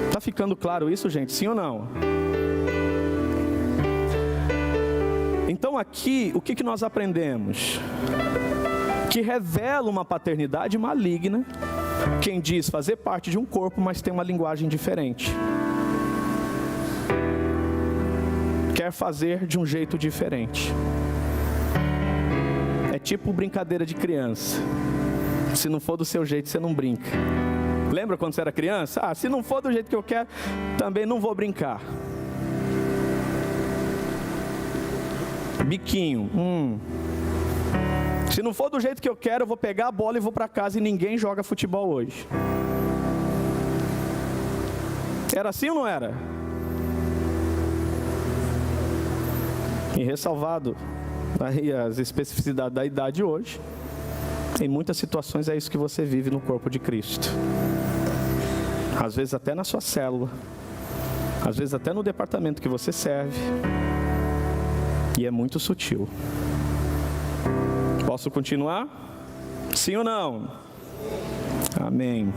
Está ficando claro isso, gente? Sim ou não? Então aqui, o que nós aprendemos? Que revela uma paternidade maligna quem diz fazer parte de um corpo, mas tem uma linguagem diferente. Quer fazer de um jeito diferente. É tipo brincadeira de criança. Se não for do seu jeito, você não brinca. Lembra quando você era criança? Ah, se não for do jeito que eu quero, também não vou brincar. Biquinho. Se não for do jeito que eu quero, eu vou pegar a bola e vou para casa e ninguém joga futebol hoje. Era assim ou não era? E ressalvado aí as especificidades da idade hoje, em muitas situações é isso que você vive no corpo de Cristo. Às vezes até na sua célula, às vezes até no departamento que você serve, e é muito sutil. Posso continuar? Sim ou não? Amém.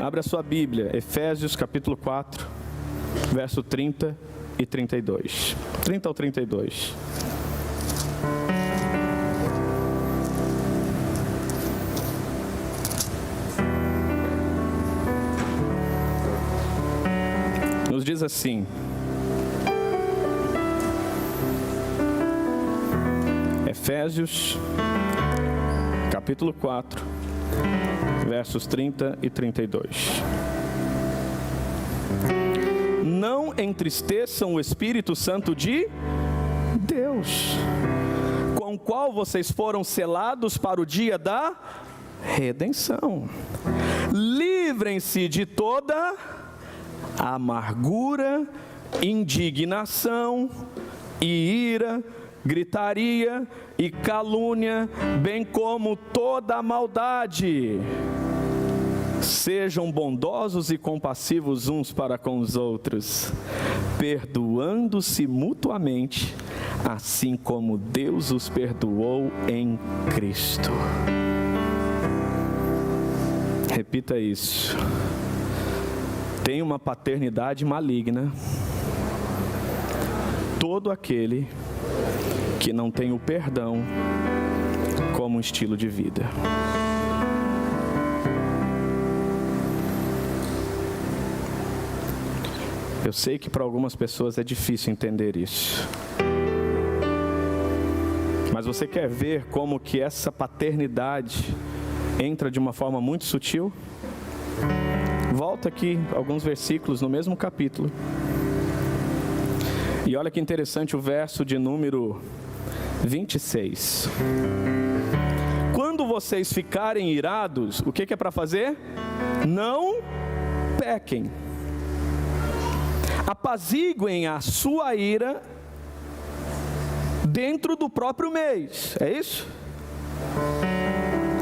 Abra a sua Bíblia, Efésios capítulo 4, verso 30 e 32. 30 ao 32. Nos diz assim: Efésios, capítulo 4, versos 30 e 32. Não entristeçam o Espírito Santo de Deus, com o qual vocês foram selados para o dia da redenção. Livrem-se de toda amargura, indignação e ira, gritaria e calúnia, bem como toda a maldade. Sejam bondosos e compassivos uns para com os outros, perdoando-se mutuamente, assim como Deus os perdoou em Cristo. Repita isso. Tem uma paternidade maligna todo aquele que não tem o perdão como um estilo de vida. Eu sei que para algumas pessoas é difícil entender isso. Mas você quer ver como que essa paternidade entra de uma forma muito sutil. Volta aqui alguns versículos no mesmo capítulo. E olha que interessante o verso de número 26. Quando vocês ficarem irados, o que é para fazer? Não pequem. Apaziguem a sua ira dentro do próprio mês. É isso?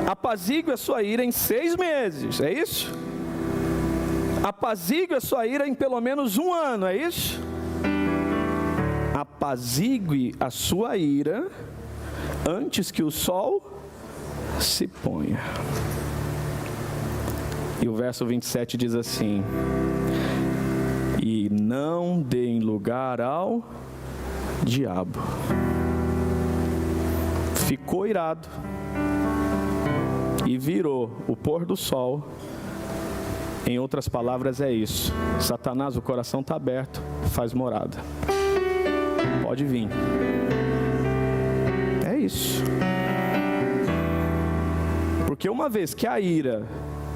Apazigue a sua ira em 6 meses. É isso? Apazigue a sua ira em pelo menos 1 ano. É isso? Apazigue a sua ira antes que o sol se ponha. E o verso 27 diz assim: e não deem lugar ao diabo. Ficou irado e virou o pôr do sol. Em outras palavras é isso: Satanás, o coração está aberto, faz morada. Pode vir. É isso. Porque uma vez que a ira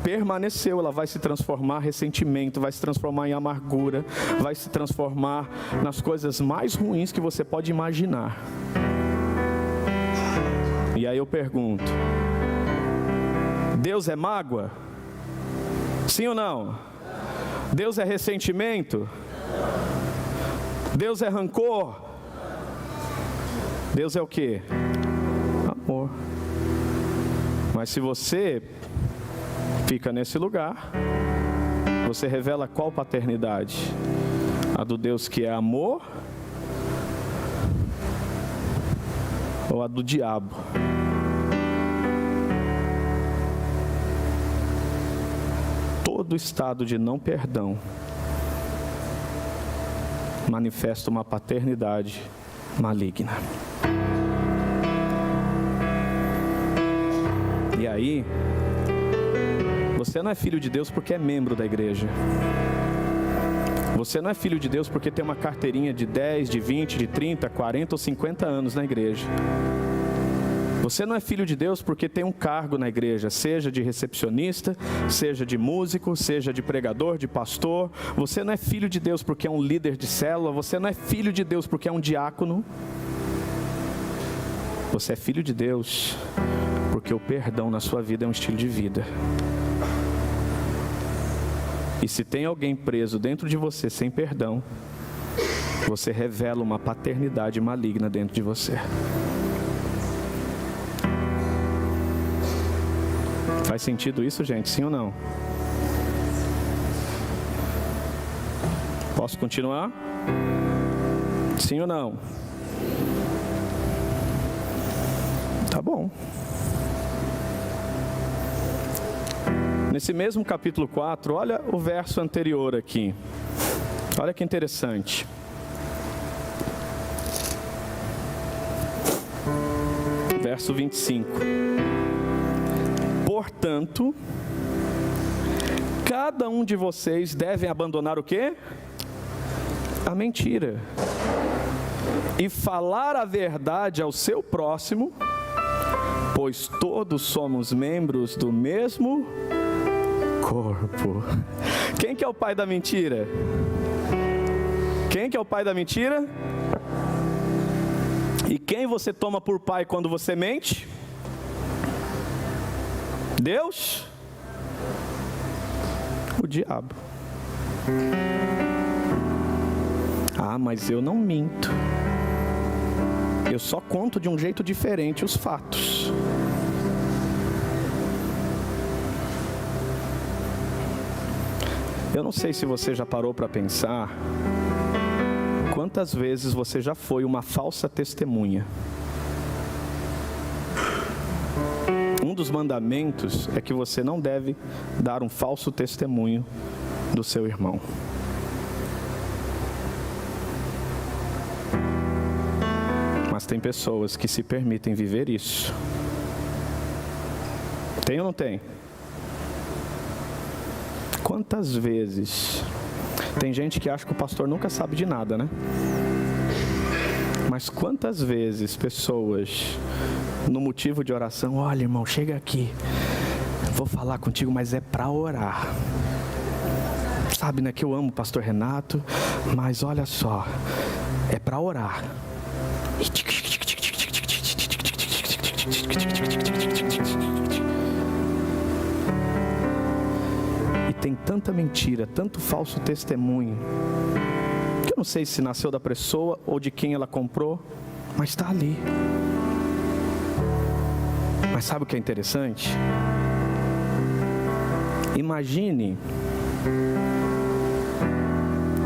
permaneceu, ela vai se transformar em ressentimento, vai se transformar em amargura, vai se transformar nas coisas mais ruins que você pode imaginar. E aí eu pergunto: Deus é mágoa? Sim ou não? Deus é ressentimento? Deus é rancor? Deus é o quê? Amor. Mas se você fica nesse lugar, você revela qual paternidade? A do Deus que é amor ou a do diabo? Todo estado de não perdão manifesta uma paternidade maligna. E aí, você não é filho de Deus porque é membro da igreja. Você não é filho de Deus porque tem uma carteirinha de 10, de 20, de 30, 40 ou 50 anos na igreja. Você não é filho de Deus porque tem um cargo na igreja, seja de recepcionista, seja de músico, seja de pregador, de pastor. Você não é filho de Deus porque é um líder de célula. Você não é filho de Deus porque é um diácono. Você é filho de Deus porque o perdão na sua vida é um estilo de vida. E se tem alguém preso dentro de você sem perdão, você revela uma paternidade maligna dentro de você. Faz sentido isso, gente? Sim ou não? Posso continuar? Sim ou não? Tá bom. Nesse mesmo capítulo 4, olha o verso anterior aqui. Olha que interessante. Verso 25. Portanto, cada um de vocês deve abandonar o quê? A mentira. E falar a verdade ao seu próximo, pois todos somos membros do mesmo corpo. Quem que é o pai da mentira? Quem que é o pai da mentira? E quem você toma por pai quando você mente? Deus? O diabo. Ah, mas eu não minto. Eu só conto de um jeito diferente os fatos. Eu não sei se você já parou para pensar quantas vezes você já foi uma falsa testemunha. Um dos mandamentos é que você não deve dar um falso testemunho do seu irmão. Mas tem pessoas que se permitem viver isso. Tem ou não tem? Quantas vezes? Tem gente que acha que o pastor nunca sabe de nada, né? Mas quantas vezes pessoas, no motivo de oração, olha irmão, chega aqui. Vou falar contigo, mas é para orar. Sabe, né, que eu amo o pastor Renato, mas olha só, é para orar. E tem tanta mentira, tanto falso testemunho, que eu não sei se nasceu da pessoa ou de quem ela comprou, mas está ali. Mas sabe o que é interessante? Imagine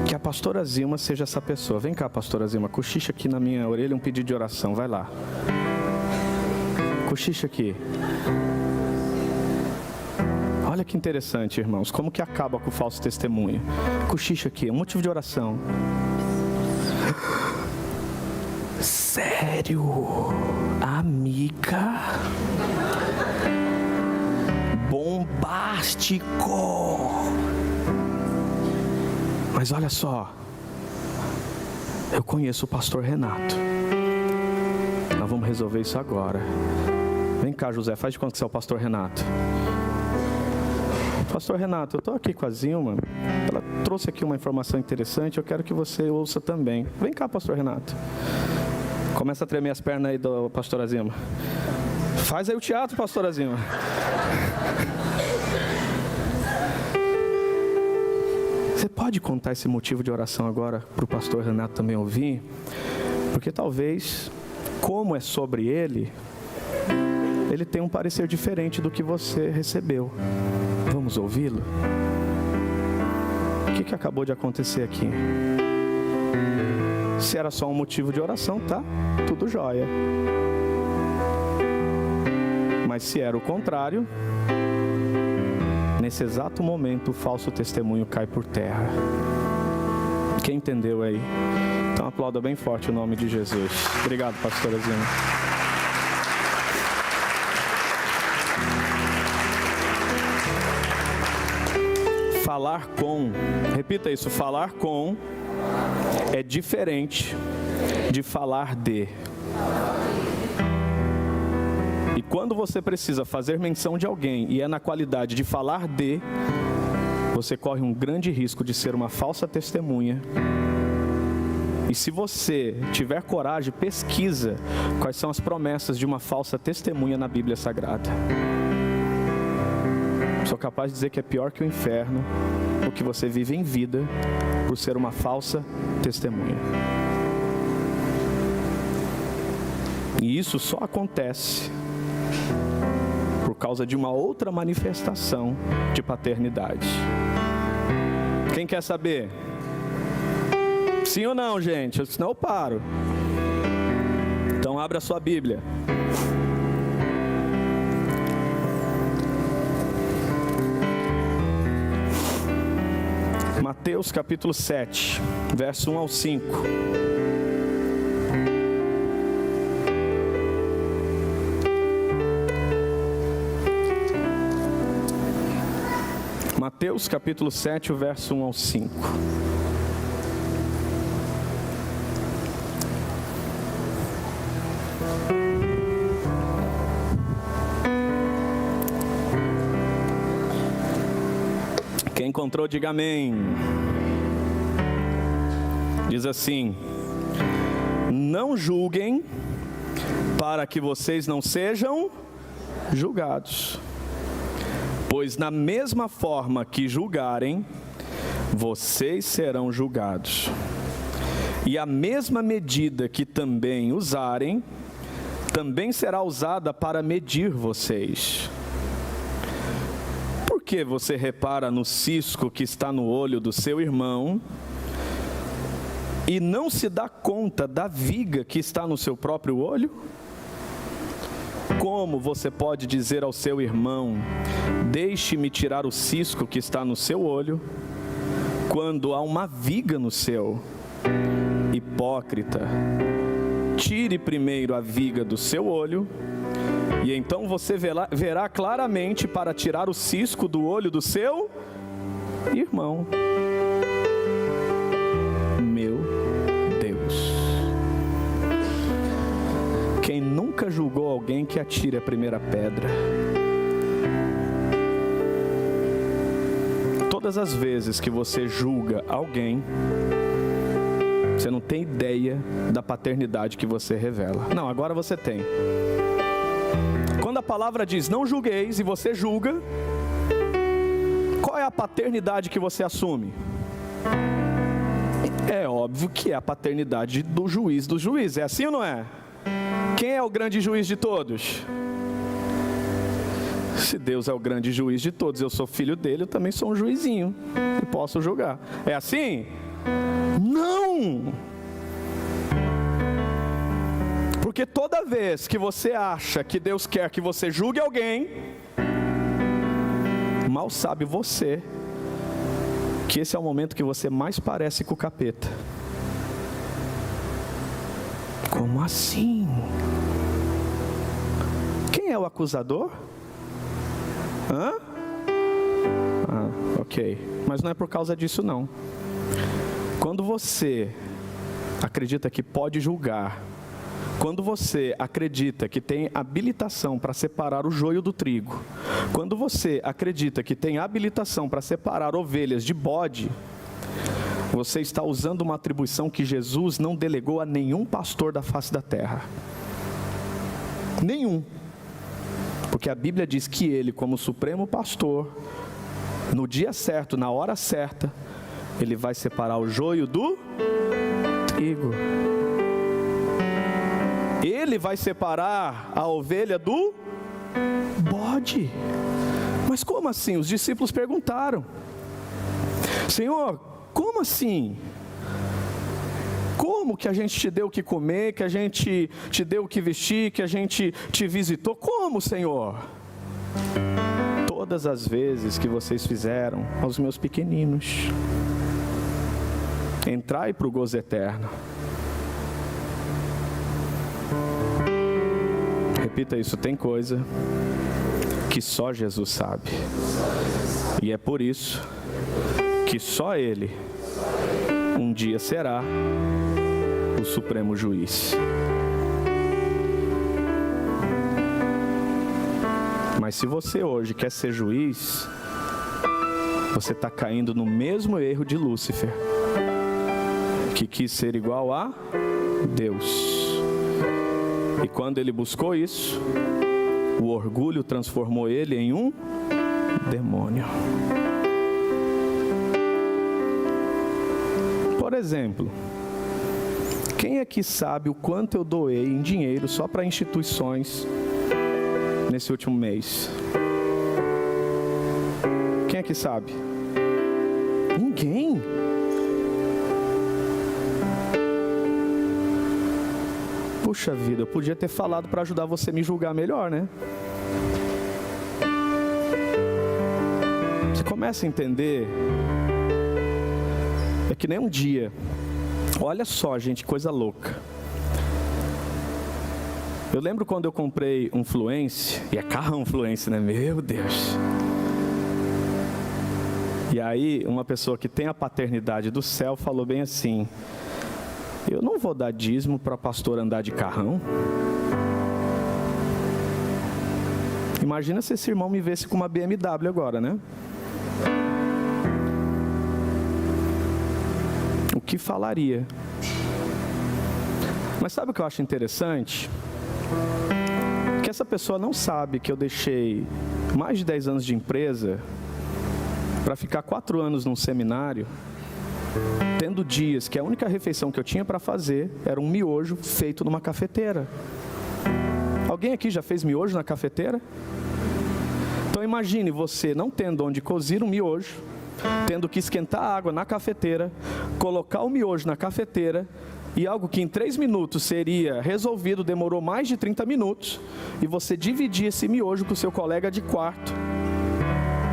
que a pastora Zilma seja essa pessoa. Vem cá, pastora Zilma, cochicha aqui na minha orelha um pedido de oração, vai lá. Cochicha aqui. Olha que interessante, irmãos, como que acaba com o falso testemunho. Cochicha aqui, um motivo de oração. Sério? Amiga? Bombástico! Mas olha só, eu conheço o pastor Renato. Nós vamos resolver isso agora. Vem cá, José, faz de conta que você é o pastor Renato. Pastor Renato, eu estou aqui com a Zilma. Ela trouxe aqui uma informação interessante, eu quero que você ouça também. Vem cá, pastor Renato. Começa a tremer as pernas aí do pastor Zilma. Faz aí o teatro, pastor Zilma. Você pode contar esse motivo de oração agora para o pastor Renato também ouvir? Porque talvez, como é sobre ele tem um parecer diferente do que você recebeu. Vamos ouvi-lo? O que acabou de acontecer aqui? Se era só um motivo de oração, tá? Tudo jóia. Mas se era o contrário, nesse exato momento o falso testemunho cai por terra. Quem entendeu aí? Então aplauda bem forte o nome de Jesus. Obrigado, pastora Zilma. Falar com, repita isso, falar com é diferente de falar de. E quando você precisa fazer menção de alguém e é na qualidade de falar de, você corre um grande risco de ser uma falsa testemunha. E se você tiver coragem, pesquisa quais são as promessas de uma falsa testemunha na Bíblia Sagrada. Sou capaz de dizer que é pior que o inferno, o que você vive em vida, por ser uma falsa testemunha. E isso só acontece por causa de uma outra manifestação de paternidade. Quem quer saber? Sim ou não, gente? Senão eu paro. Então abra a sua Bíblia. Mateus capítulo 7, verso 1 ao 5. Mateus capítulo 7, o verso 1 ao 5. Quem encontrou, diga amém. Diz assim: não julguem, para que vocês não sejam julgados. Pois na mesma forma que julgarem, vocês serão julgados. E a mesma medida que também usarem, também será usada para medir vocês. Por que você repara no cisco que está no olho do seu irmão e não se dá conta da viga que está no seu próprio olho? Como você pode dizer ao seu irmão: deixe-me tirar o cisco que está no seu olho, quando há uma viga no seu? Hipócrita, tire primeiro a viga do seu olho, e então você verá claramente para tirar o cisco do olho do seu irmão. Meu Deus. Quem nunca julgou alguém, que atire a primeira pedra. todas as vezes que você julga alguém, você não tem ideia da paternidade que você revela. Não, agora você tem. Quando a palavra diz não julgueis e você julga, qual é a paternidade que você assume? É óbvio que é a paternidade do juiz dos juízes. É assim ou não é? Quem é o grande juiz de todos? Se Deus é o grande juiz de todos, eu sou filho dele, eu também sou um juizinho e posso julgar. É assim? Não! Porque toda vez que você acha que Deus quer que você julgue alguém, mal sabe você que esse é o momento que você mais parece com o capeta. Como assim? Quem é o acusador? Ok. Mas não é por causa disso não. Quando você acredita que pode julgar, quando você acredita que tem habilitação para separar o joio do trigo, quando você acredita que tem habilitação para separar ovelhas de bode, você está usando uma atribuição que Jesus não delegou a nenhum pastor da face da terra. Nenhum. Porque a Bíblia diz que ele, como supremo pastor, no dia certo, na hora certa, ele vai separar o joio do trigo. Ele vai separar a ovelha do bode. Mas como assim? Os discípulos perguntaram: Senhor, como assim? Como que a gente te deu o que comer, que a gente te deu o que vestir, que a gente te visitou? Como, Senhor? Todas as vezes que vocês fizeram aos meus pequeninos. Entrai para o gozo eterno. Repita isso, tem coisa que só Jesus sabe. E é por isso que só Ele um dia será o supremo juiz. Mas se você hoje quer ser juiz, você está caindo no mesmo erro de Lúcifer, que quis ser igual a Deus. E quando ele buscou isso, o orgulho transformou ele em um demônio. Por exemplo, quem aqui sabe o quanto eu doei em dinheiro só para instituições nesse último mês? Quem aqui sabe? Ninguém. Puxa vida, eu podia ter falado para ajudar você a me julgar melhor, né? Você começa a entender. É que nem um dia. Olha só, gente, coisa louca. Eu lembro quando eu comprei um Fluence, e é carrão Fluence, né? Meu Deus. E aí, uma pessoa que tem a paternidade do céu falou bem assim: eu não vou dar dízimo para pastor andar de carrão. Imagina se esse irmão me visse com uma BMW agora, né? O que falaria? Mas sabe o que eu acho interessante? Que essa pessoa não sabe que eu deixei mais de 10 anos de empresa para ficar 4 anos num seminário, tendo dias que a única refeição que eu tinha para fazer era um miojo feito numa cafeteira. Alguém aqui já fez miojo na cafeteira? Então imagine você não tendo onde cozer um miojo, tendo que esquentar a água na cafeteira, colocar o miojo na cafeteira, e algo que em 3 minutos seria resolvido, demorou mais de 30 minutos, e você dividir esse miojo com o seu colega de quarto,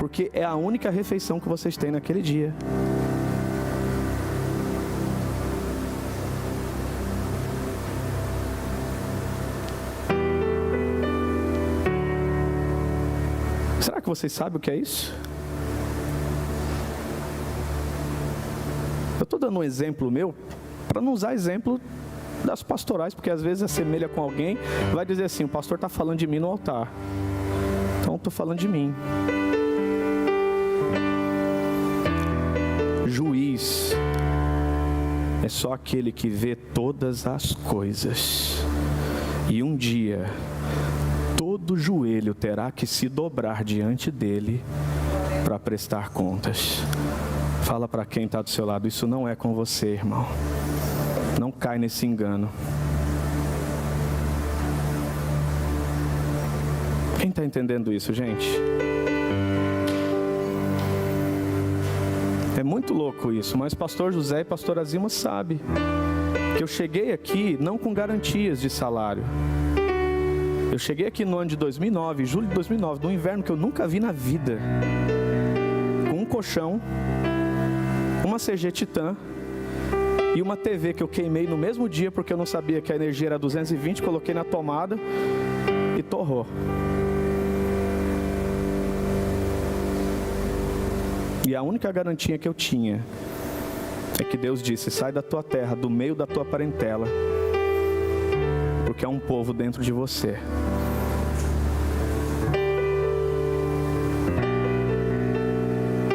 porque é a única refeição que vocês têm naquele dia. Será que vocês sabem o que é isso? Eu estou dando um exemplo meu, para não usar exemplo das pastorais, porque às vezes assemelha com alguém, vai dizer assim: o pastor está falando de mim no altar. Então estou falando de mim. juiz é só aquele que vê todas as coisas. E um dia, todo joelho terá que se dobrar diante dele para prestar contas. Fala para quem está do seu lado, isso não é com você, irmão. Não cai nesse engano. Quem está entendendo isso, gente? É muito louco isso, mas pastor José e pastora Zilma sabem que eu cheguei aqui não com garantias de salário. Eu cheguei aqui no ano de 2009, julho de 2009, num inverno que eu nunca vi na vida, com um colchão, uma CG Titan e uma TV que eu queimei no mesmo dia porque eu não sabia que a energia era 220, coloquei na tomada e torrou. E a única garantia que eu tinha é que Deus disse: sai da tua terra, do meio da tua parentela, porque há um povo dentro de você.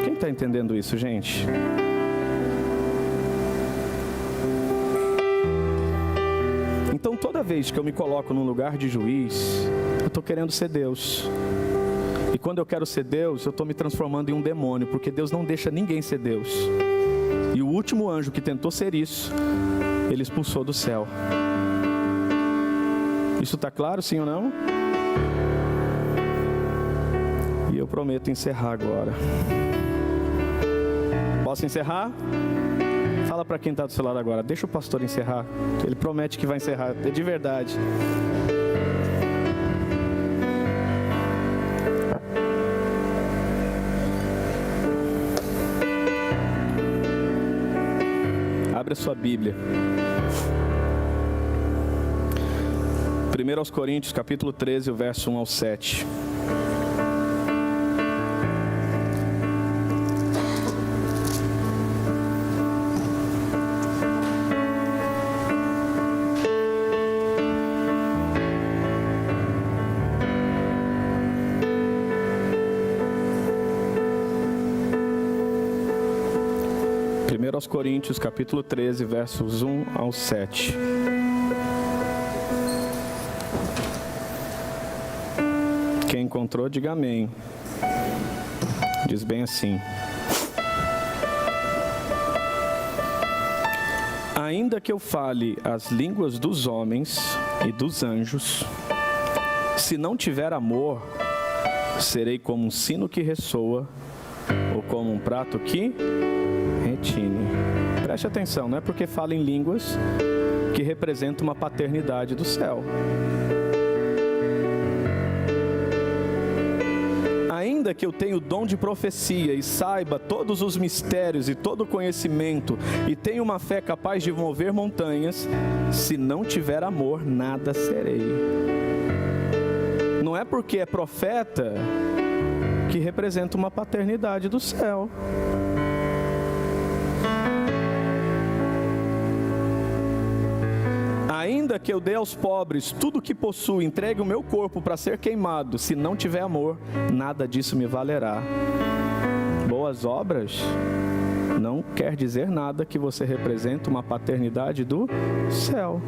Quem está entendendo isso, gente? Então toda vez que eu me coloco num lugar de juiz, eu estou querendo ser Deus. E quando eu quero ser Deus, eu estou me transformando em um demônio, porque Deus não deixa ninguém ser Deus. E o último anjo que tentou ser isso, ele expulsou do céu. Isso está claro, sim ou não? E eu prometo encerrar agora. Posso encerrar? Fala para quem está do seu lado agora, deixa o pastor encerrar. Ele promete que vai encerrar, é de verdade. Abre a sua Bíblia. 1 Coríntios, capítulo 13, o verso 1 ao 7. Aos Coríntios, capítulo 13, versos 1 ao 7. Quem encontrou, diga amém. Diz bem assim: ainda que eu fale as línguas dos homens e dos anjos, se não tiver amor, serei como um sino que ressoa, ou como um prato que retine. Preste atenção, não é porque fala em línguas que representa uma paternidade do céu. Ainda que eu tenha o dom de profecia e saiba todos os mistérios e todo o conhecimento e tenha uma fé capaz de mover montanhas, se não tiver amor, nada serei. Não é porque é profeta que representa uma paternidade do céu. Ainda que eu dê aos pobres tudo o que possuo, entregue o meu corpo para ser queimado, se não tiver amor, nada disso me valerá. Boas obras não quer dizer nada que você representa uma paternidade do céu.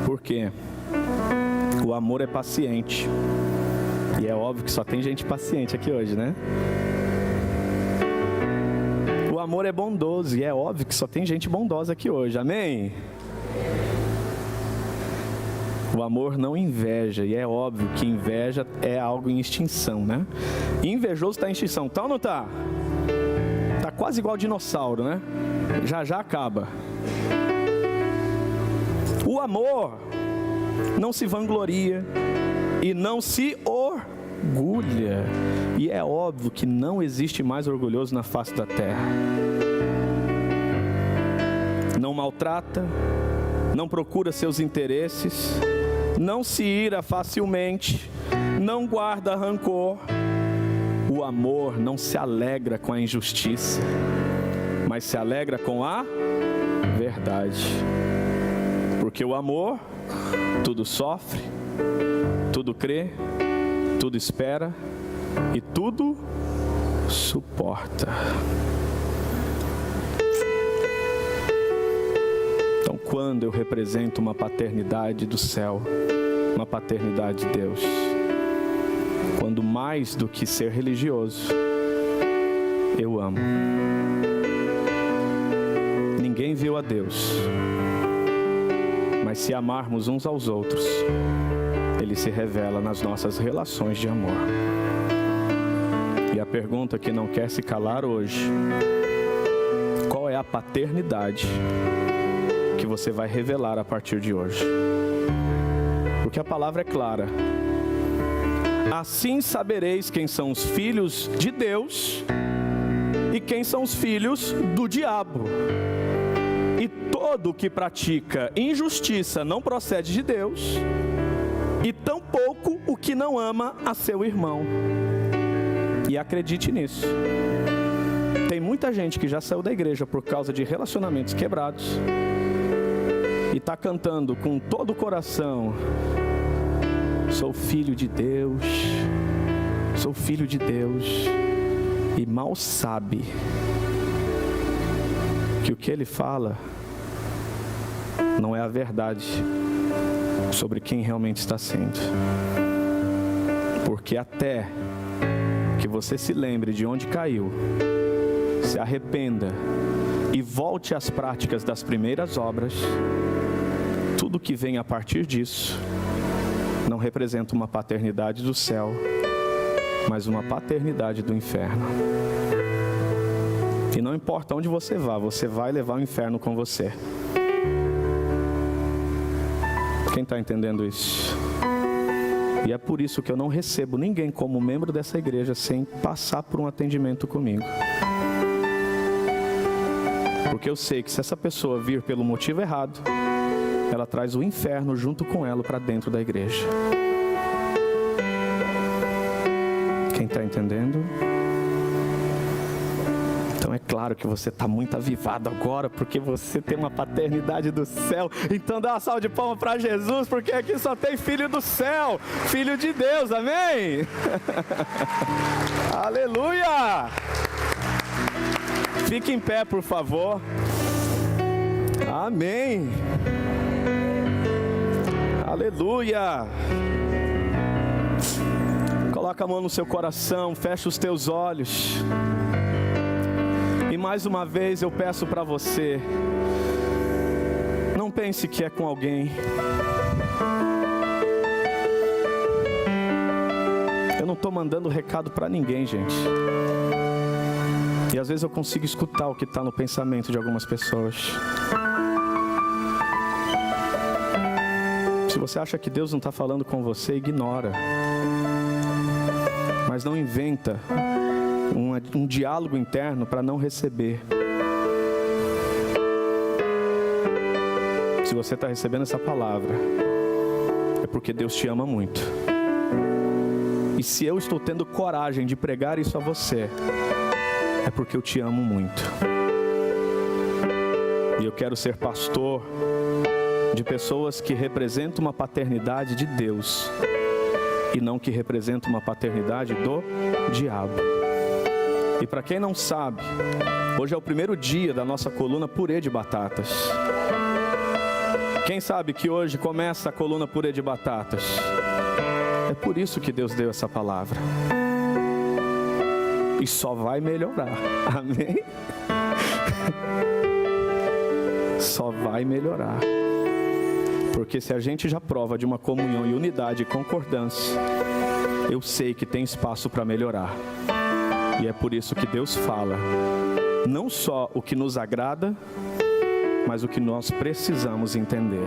Por quê? O amor é paciente. E é óbvio que só tem gente paciente aqui hoje, né? O amor é bondoso, e é óbvio que só tem gente bondosa aqui hoje, amém? O amor não inveja, e é óbvio que inveja é algo em extinção, né? Invejoso está em extinção, tá ou não tá? Tá quase igual dinossauro, né? Já acaba. O amor não se vangloria e não se orgulha. E é óbvio que não existe mais orgulhoso na face da terra. Não maltrata, não procura seus interesses, não se ira facilmente, não guarda rancor. O amor não se alegra com a injustiça, mas se alegra com a verdade. Porque o amor tudo sofre, tudo crê, tudo espera e tudo suporta. Então, quando eu represento uma paternidade do céu, uma paternidade de Deus, quando mais do que ser religioso, eu amo. Ninguém viu a Deus, mas se amarmos uns aos outros, Ele se revela nas nossas relações de amor. E a pergunta que não quer se calar hoje: qual é a paternidade que você vai revelar a partir de hoje? Porque a palavra é clara. Assim sabereis quem são os filhos de Deus e quem são os filhos do diabo. E todo que pratica injustiça não procede de Deus, e tampouco o que não ama a seu irmão. E acredite nisso. Tem muita gente que já saiu da igreja por causa de relacionamentos quebrados e está cantando com todo o coração: sou filho de Deus, sou filho de Deus, e mal sabe que o que ele fala não é a verdade sobre quem realmente está sendo. Porque até que você se lembre de onde caiu, se arrependa e volte às práticas das primeiras obras, tudo que vem a partir disso não representa uma paternidade do céu, mas uma paternidade do inferno. E não importa onde você vai levar o inferno com você. Quem está entendendo isso? E é por isso que eu não recebo ninguém como membro dessa igreja sem passar por um atendimento comigo. Porque eu sei que se essa pessoa vir pelo motivo errado, ela traz o inferno junto com ela para dentro da igreja. Quem está entendendo? Então é claro que você está muito avivado agora, porque você tem uma paternidade do céu. Então dá uma salva de palmas para Jesus, porque aqui só tem filho do céu, filho de Deus, amém? Aleluia! Fique em pé, por favor. Amém. Aleluia. Coloca a mão no seu coração, fecha os teus olhos. E mais uma vez eu peço para você, não pense que é com alguém. Eu não estou mandando recado para ninguém, gente. E às vezes eu consigo escutar o que está no pensamento de algumas pessoas. Se você acha que Deus não está falando com você, ignora. Mas não inventa um diálogo interno para não receber. Se você está recebendo essa palavra, é porque Deus te ama muito. E se eu estou tendo coragem de pregar isso a você, é porque eu te amo muito. E eu quero ser pastor de pessoas que representam uma paternidade de Deus e não que representam uma paternidade do diabo. E para quem não sabe, hoje é o primeiro dia da nossa coluna purê de batatas. Quem sabe que hoje começa a coluna purê de batatas? É por isso que Deus deu essa palavra. E só vai melhorar, amém? Só vai melhorar. Porque se a gente já prova de uma comunhão e unidade e concordância, eu sei que tem espaço para melhorar. E é por isso que Deus fala, não só o que nos agrada, mas o que nós precisamos entender.